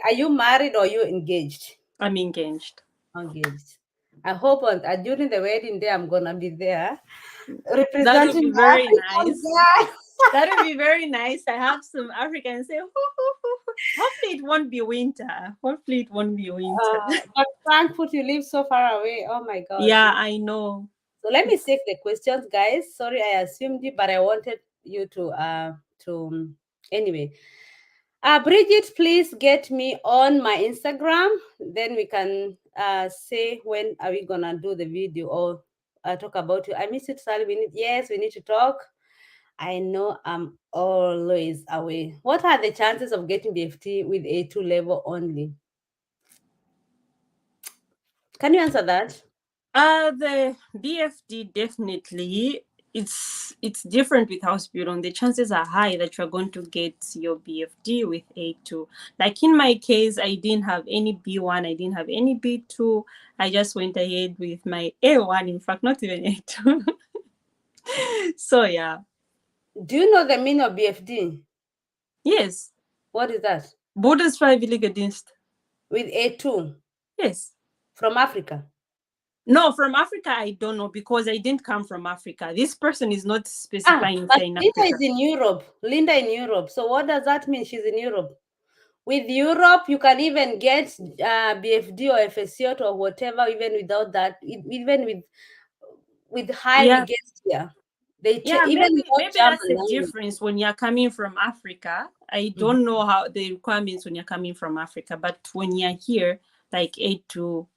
Speaker 1: are you married or you engaged?
Speaker 2: I'm engaged.
Speaker 1: Engaged. I hope during the wedding day I'm gonna be there
Speaker 2: That would
Speaker 1: representing
Speaker 2: be
Speaker 1: the
Speaker 2: very
Speaker 1: African
Speaker 2: nice.
Speaker 1: girl.
Speaker 2: That would be very nice. I have some Africans say, "Hoo, hoo, hoo, hoo." Hopefully it won't be winter. Hopefully it won't be winter.
Speaker 1: But Frankfurt, you live so far away. Oh my God.
Speaker 2: Yeah, I know.
Speaker 1: So let me save the questions, guys. Sorry, I assumed you, but I wanted you to anyway. Bridget, please get me on my Instagram. Then we can say when are we gonna do the video or talk about you. I miss it, Sally. We need to talk. I know I'm always away. What are the chances of getting BFT with A2 level only? Can you answer that?
Speaker 2: The BFD, definitely, it's different with house building. The chances are high that you're going to get your BFD with A2. Like in my case, I didn't have any B1, I didn't have any B2. I just went ahead with my A1, in fact, not even A2. So yeah.
Speaker 1: Do you know the meaning of BFD?
Speaker 2: Yes.
Speaker 1: What is that?
Speaker 2: Borders Freiwillige Dienst.
Speaker 1: With A2.
Speaker 2: Yes.
Speaker 1: From Africa.
Speaker 2: No, from Africa, I don't know because I didn't come from Africa. This person is not specifying if
Speaker 1: But
Speaker 2: you're in
Speaker 1: Linda
Speaker 2: Africa.
Speaker 1: is in Europe. Linda in Europe. So what does that mean? She's in Europe. With Europe, you can even get BFD or FSCO or whatever, even without that. Even with high we
Speaker 2: Yeah.
Speaker 1: get here. They
Speaker 2: Yeah,
Speaker 1: even without
Speaker 2: maybe
Speaker 1: German
Speaker 2: that's the
Speaker 1: language.
Speaker 2: difference when you're coming from Africa. I
Speaker 1: Mhm.
Speaker 2: don't know how the requirements when you're coming from Africa, but when you're here, like A2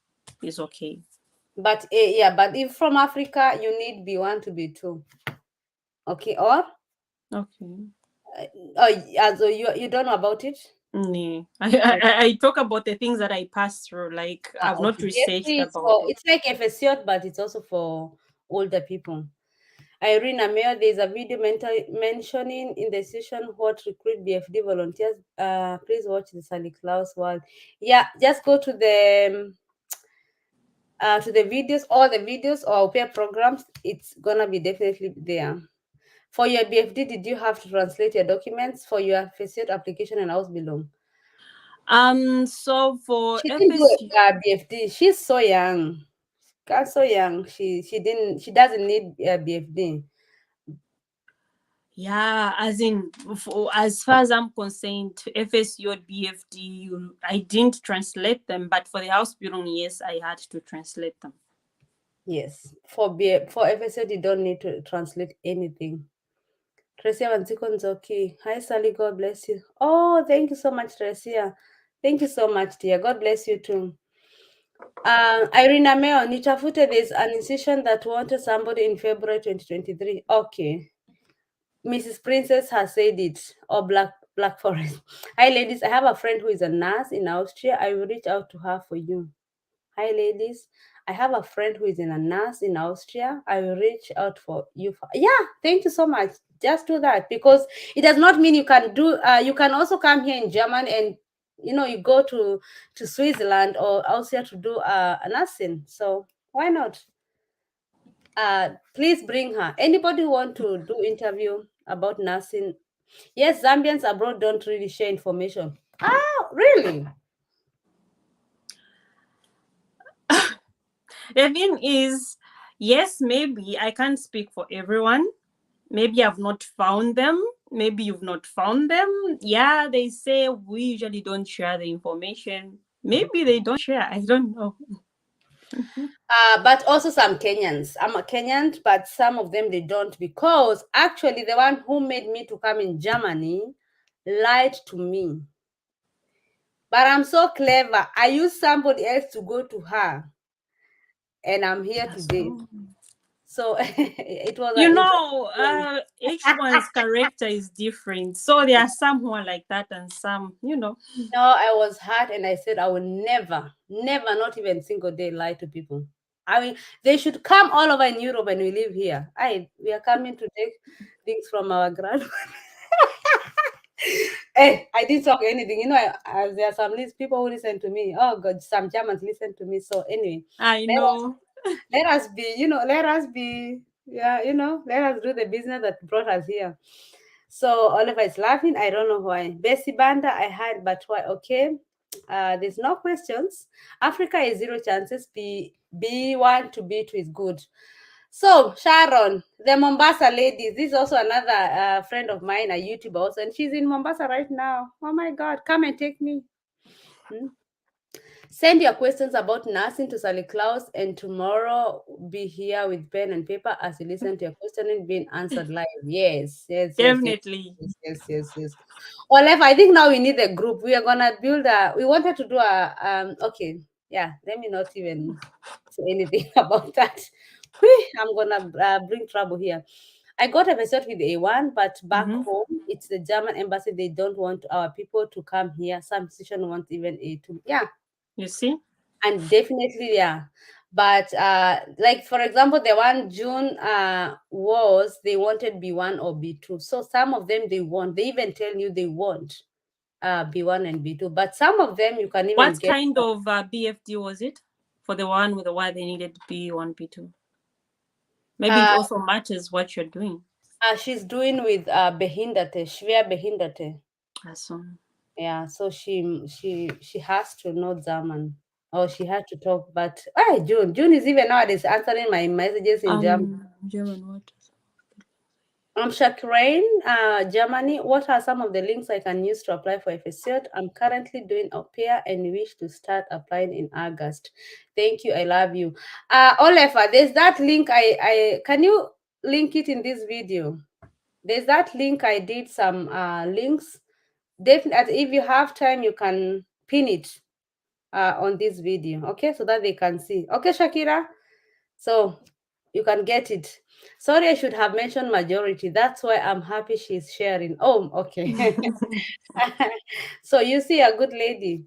Speaker 2: is okay.
Speaker 1: But yeah, but if from Africa, you need B1 to B2. Okay, or
Speaker 2: Okay.
Speaker 1: yeah, so you don't know about it?
Speaker 2: Yeah. I talk about the things that I passed through. Like I've not
Speaker 1: Okay.
Speaker 2: researched
Speaker 1: BFD is
Speaker 2: about
Speaker 1: for
Speaker 2: it.
Speaker 1: it's like FSCO, but it's also for older people. Irina Mayor, there's a video mentioning in the session what recruit BFD volunteers. Please watch the SallieKlaus one. Yeah, just go to the videos, all the videos or Aupair programs. It's gonna be definitely there. For your BFD, did you have to translate your documents for your facet application and house belong?
Speaker 2: So for
Speaker 1: She didn't do
Speaker 2: FSU,
Speaker 1: BFD. She's so young. Girl, so young. She doesn't need BFD.
Speaker 2: yeah, as in as far as I'm concerned, FSU or BFD, I didn't translate them, but for the house building, yes, I had to translate them.
Speaker 1: Yes. For FSO, you don't need to translate anything. Tresia Wanziko Nzoki. Hi Sally, God bless you. Oh, thank you so much, Tresia. Thank you so much, dear. God bless you too. Irina Meo, Nitafute, there's an institution that wanted somebody in February 2023. Okay. Mrs. Princess has said it. Or Black Forest. Hi ladies, I have a friend who is a nurse in Austria. I will reach out to her for you. Hi ladies, I have a friend who is in a nurse in Austria. I will reach out for you. Yeah, thank you so much. Just do that because it does not mean you can do. You can also come here in German and you go to Switzerland or Austria to do a nursing. So why not? Please bring her. Anybody who want to do interview about nursing? Yes, Zambians abroad don't really share information. Ah, really?
Speaker 2: The thing is, yes, maybe I can't speak for everyone. Maybe I've not found them. Maybe you've not found them. Yeah, they say we usually don't share the information. Maybe they don't share. I don't know.
Speaker 1: But also some Kenyans. I'm a Kenyan, but some of them they don't because actually the one who made me to come in Germany lied to me. But I'm so clever. I used somebody else to go to her, and I'm here today.
Speaker 2: So,
Speaker 1: So it was an interesting story.
Speaker 2: each one's character is different. So there are some who are like that and some.
Speaker 1: No, I was hurt, and I said I will never, never, not even single day lie to people. I mean, they should come all over in Europe, and we live here. We are coming to take things from our grandma. Hey, I didn't talk anything. There are some people who listen to me. Oh God, some Germans listen to me. So anyway,
Speaker 2: I
Speaker 1: let us
Speaker 2: know.
Speaker 1: yeah, let us do the business that brought us here. So Oliver is laughing. I don't know why. Bessie Banda, I had, but why? Okay. There's no questions. Africa is zero chances. B1 to B2 is good. So Sharon, the Mombasa ladies, this is also another friend of mine, a YouTuber also, and she's in Mombasa right now. Oh my God, come and take me. Hmm? Send your questions about nursing to SallieKlaus, and tomorrow be here with pen and paper as you listen to your question being answered live. Yes, yes, yes, yes,
Speaker 2: Definitely.
Speaker 1: yes, yes, yes, yes. Olef, I think now we need a group. We are gonna build we wanted to do okay, yeah, let me not even say anything about that. I'm gonna bring trouble here. I got a visit with A1, but back
Speaker 2: Hmm.
Speaker 1: home, it's the German embassy. They don't want our people to come here. Some institution want even A2. Yeah,
Speaker 2: You see?
Speaker 1: and definitely, yeah. But like for example, the one June was they wanted B1 or B2. So some of them they even tell you they want B1 and B2. But some of them you can even
Speaker 2: What
Speaker 1: get.
Speaker 2: kind of BFD was it for the one with the why they needed B1, B2? Maybe it
Speaker 1: uh,
Speaker 2: also matters what you're doing.
Speaker 1: she's doing with Behinderte, Schwer Behinderte.
Speaker 2: Awesome.
Speaker 1: Yeah, so she has to know German. Oh, she had to talk, but June is even nowadays answering my messages in German.
Speaker 2: German what?
Speaker 1: I'm Shakirain, Germany. What are some of the links I can use to apply for a FSCert? I'm currently doing Aupair and wish to start applying in August. Thank you. I love you. Olefa, there's that link. I can you link it in this video? There's that link. I did some links. Definitely, if you have time, you can pin it on this video, okay, so that they can see. Okay, Shakira. So you can get it. Sorry, I should have mentioned majority. That's why I'm happy she's sharing. Oh, okay. So you see a good lady.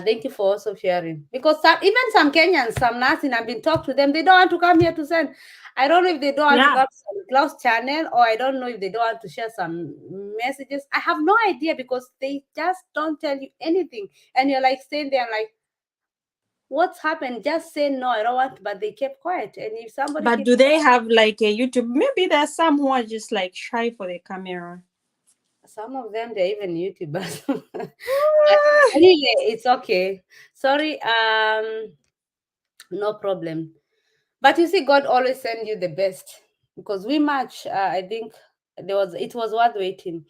Speaker 1: Thank you for also sharing. Because even some Kenyans, some nursing, I've been talking to them. They don't want to come here to send. I don't know if they don't want to
Speaker 2: Yeah,
Speaker 1: come to Klaus channel, or I don't know if they don't want to share some messages. I have no idea because they just don't tell you anything. And you're like staying there, like, what's happened? Just say no, I don't want, but they kept quiet. And if somebody
Speaker 2: but
Speaker 1: keeps
Speaker 2: do they have like a YouTube? Maybe there's some who are just like shy for the camera.
Speaker 1: some of them, they're even YouTubers. But anyway, it's okay. Sorry, no problem. But you see, God always send you the best because we match. I think it was worth waiting.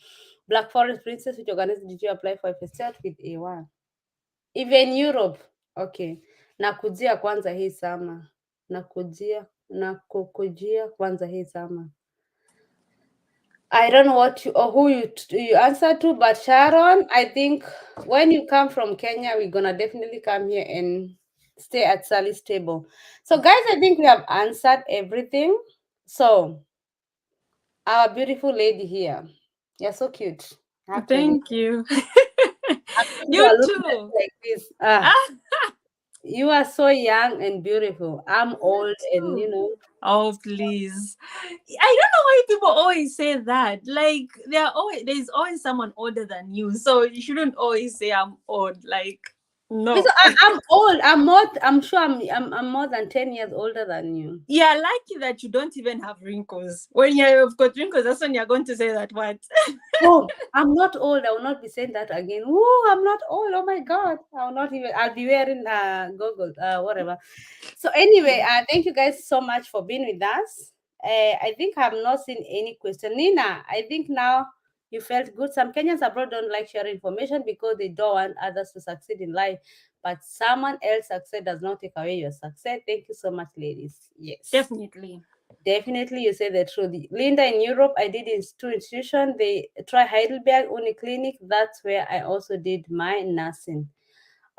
Speaker 1: Black Forest Princess, which organization did you apply for? If I start with A1, even Europe. Okay, nakujia kwanza hii sama, nakukujia kwanza hii sama. I don't know what you or who you answer to, but Sharon, I think when you come from Kenya, we're gonna definitely come here and stay at Sally's table. So, guys, I think we have answered everything. So, our beautiful lady here, you're so cute. Actually,
Speaker 2: Thank you.
Speaker 1: people are
Speaker 2: You
Speaker 1: looking at
Speaker 2: too.
Speaker 1: you like this.
Speaker 2: Ah,
Speaker 1: You are so young and beautiful. I'm
Speaker 2: you
Speaker 1: old, and
Speaker 2: too. Oh please. I don't know why people always say that. Like there's always someone older than you. So you shouldn't always say I'm old. Like
Speaker 1: because
Speaker 2: no.
Speaker 1: I'm old. I'm more. I'm sure I'm more than 10 years older than you.
Speaker 2: Yeah, lucky that you don't even have wrinkles. When you've got wrinkles, that's when you're going to say that what.
Speaker 1: Oh, I'm not old. I will not be saying that again. Oh, I'm not old. Oh my God. I will not even, I'll be wearing goggles, whatever. So anyway, thank you guys so much for being with us. I think I've not seen any question. Nina, I think now you felt good. Some Kenyans abroad don't like sharing information because they don't want others to succeed in life. But someone else's success does not take away your success. Thank you so much, ladies. Yes.
Speaker 2: Definitely.
Speaker 1: Definitely, you say the truth. Linda, in Europe, I did in two institutions. They try Heidelberg Uniclinic. That's where I also did my nursing.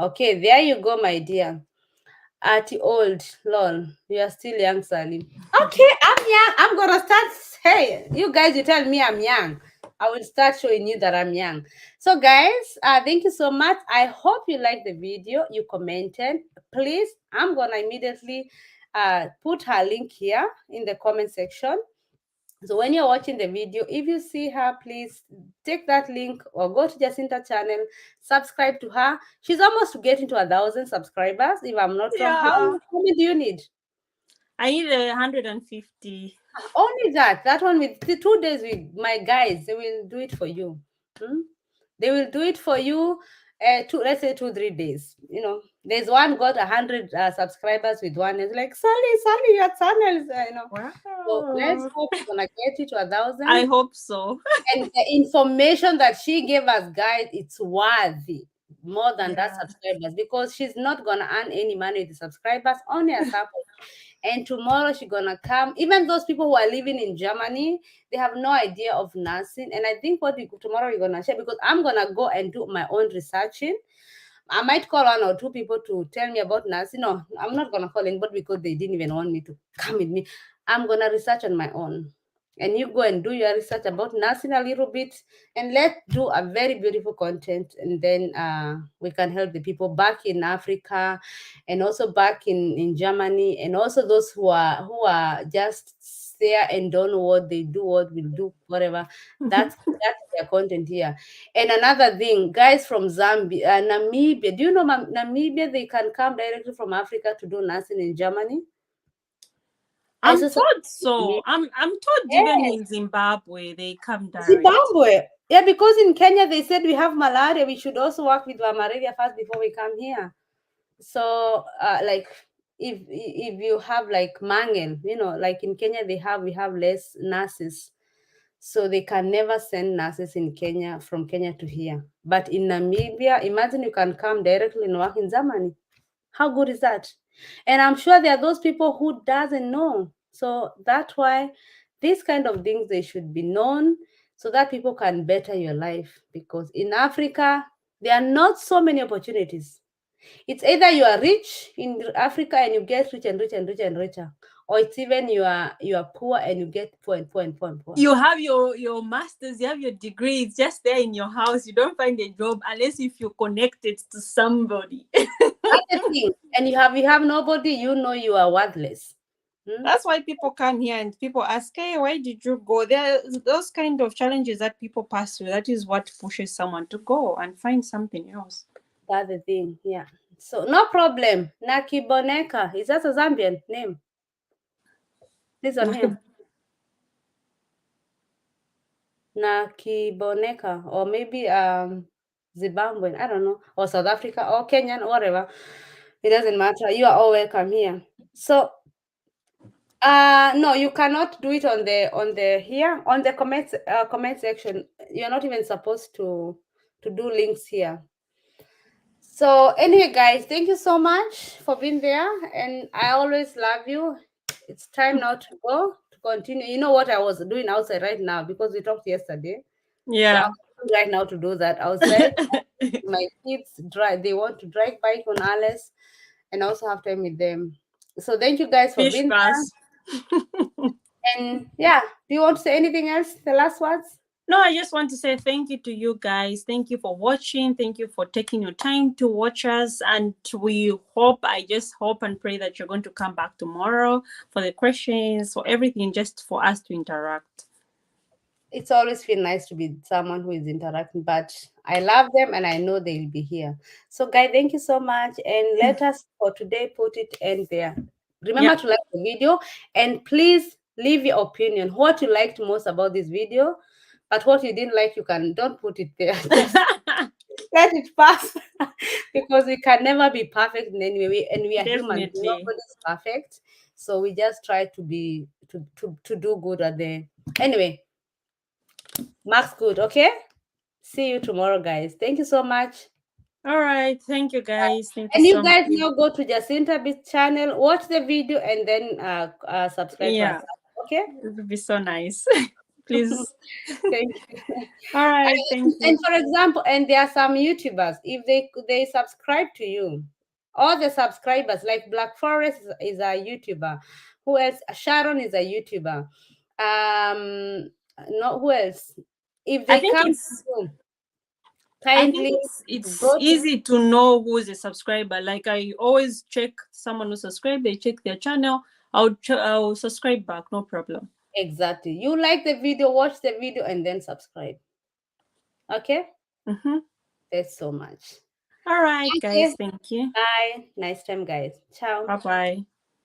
Speaker 1: Okay, there you go, my dear. At old, lol. You are still young, Sally. Okay, I'm young. I'm gonna start. Hey, you guys, you tell me I'm young. I will start showing you that I'm young. So, guys, thank you so much. I hope you liked the video. You commented. Please, I'm gonna immediately put her link here in the comment section. So when you're watching the video, if you see her, please take that link or go to Jacinta channel, subscribe to her. She's almost getting to 1,000 subscribers, if I'm not wrong.
Speaker 2: Yeah.
Speaker 1: How many do you need?
Speaker 2: I need 150.
Speaker 1: Only that. That one with the 2 days with my guys, they will do it for you. Hmm? They will do it for you. Let's say 2 3 days. There's one got 100 subscribers with one. It's like Sally, your channel is. So let's
Speaker 2: Wow.
Speaker 1: hope we're gonna get it to 1,000.
Speaker 2: I hope so.
Speaker 1: And the information that she gave us, guys, it's worthy more than that
Speaker 2: Yeah.
Speaker 1: subscribers because she's not gonna earn any money with the subscribers, only a support. And tomorrow she's gonna come. Even those people who are living in Germany, they have no idea of nursing. And I think tomorrow we're gonna share because I'm gonna go and do my own researching. I might call one or two people to tell me about nursing. No, I'm not gonna call anybody because they didn't even want me to come with me. I'm gonna research on my own. And you go and do your research about nursing a little bit, and let's do a very beautiful content, and then we can help the people back in Africa, and also back in Germany, and also those who are just there and don't know what they do, what will do, whatever. That's their content here. And another thing, guys from Zambia, Namibia. Do you know Namibia? They can come directly from Africa to do nursing in Germany. I
Speaker 2: I'm
Speaker 1: saw some.
Speaker 2: told so. I'm told even
Speaker 1: Yes,
Speaker 2: in Zimbabwe they come direct.
Speaker 1: Zimbabwe. Yeah, because in Kenya they said we have malaria. We should also work with our malaria first before we come here. So like if you have like mangel, like in Kenya we have less nurses, so they can never send nurses in Kenya from Kenya to here. But in Namibia, imagine you can come directly and work in Germany. How good is that? And I'm sure there are those people who doesn't know. So that's why these kind of things, they should be known so that people can better your life. Because in Africa, there are not so many opportunities. It's either you are rich in Africa and you get rich and rich and rich and richer, or it's even you are poor and you get poor and poor and poor and poor.
Speaker 2: You have your masters, you have your degree, it's just there in your house. You don't find a job unless if you're connected to somebody.
Speaker 1: That's the thing. And you have nobody, you are worthless. Hmm?
Speaker 2: That's why people come here and people ask, hey, why did you go? There are those kind of challenges that people pass through. That is what pushes someone to go and find something else.
Speaker 1: That's the thing. Yeah. So no problem. Naki Boneka. Is that a Zambian name? This on here. Naki Boneka. Or maybe Zimbabwean. I don't know. Or South Africa or Kenyan or whatever. It doesn't matter. You are all welcome here. So no, you cannot do it on the here on the comment section. You're not even supposed to do links here. So anyway, guys, thank you so much for being there, and I always love you. It's time now to go to continue. You know what I was doing outside right now because we talked yesterday. So I'm
Speaker 2: Yeah.
Speaker 1: going right now to do that outside. My kids drive. They want to drive bike on Alice, and I also have time with them. So thank you guys for
Speaker 2: Fish
Speaker 1: being there.
Speaker 2: class.
Speaker 1: And yeah, do you want to say anything else? The last words?
Speaker 2: No, I just want to say thank you to you guys. Thank you for watching. Thank you for taking your time to watch us. And I just hope and pray that you're going to come back tomorrow for the questions, for everything, just for us to interact.
Speaker 1: It's always feel nice to be someone who is interacting, but I love them and I know they'll be here. So, guys, thank you so much. And let us for today put it end there. Remember
Speaker 2: Yeah.
Speaker 1: to like the video and please leave your opinion. What you liked most about this video, but what you didn't like, you can don't put it there. Just let it pass because we can never be perfect in any way. And we are human.
Speaker 2: Definitely.
Speaker 1: Nobody's perfect. So we just try to be to do good at the anyway. Max good, okay? See you tomorrow, guys. Thank you so much.
Speaker 2: All right. Thank you, guys. Thank you
Speaker 1: And you
Speaker 2: so
Speaker 1: guys
Speaker 2: much.
Speaker 1: now go to Jacinta Beach channel, watch the video, and then subscribe to us.
Speaker 2: Yeah.
Speaker 1: Okay?
Speaker 2: It would be so nice. Please.
Speaker 1: Thank you.
Speaker 2: All right. Thank
Speaker 1: And
Speaker 2: you.
Speaker 1: for example, and there are some YouTubers, if they subscribe to you, all the subscribers, like Black Forest is a YouTuber. Who else? Sharon is a YouTuber. No, who else? If
Speaker 2: I
Speaker 1: they
Speaker 2: think
Speaker 1: come to
Speaker 2: it's
Speaker 1: you,
Speaker 2: I think
Speaker 1: kindly
Speaker 2: it's
Speaker 1: go to
Speaker 2: easy to know who's a subscriber. Like I always check someone who subscribe. They check their channel. I'll subscribe back. No problem.
Speaker 1: exactly. You like the video, watch the video, and then subscribe. Okay?
Speaker 2: Mm-hmm.
Speaker 1: Thanks so much.
Speaker 2: All right,
Speaker 1: Okay.
Speaker 2: guys. Thank you.
Speaker 1: Bye. Nice time, guys. Ciao.
Speaker 2: Bye bye.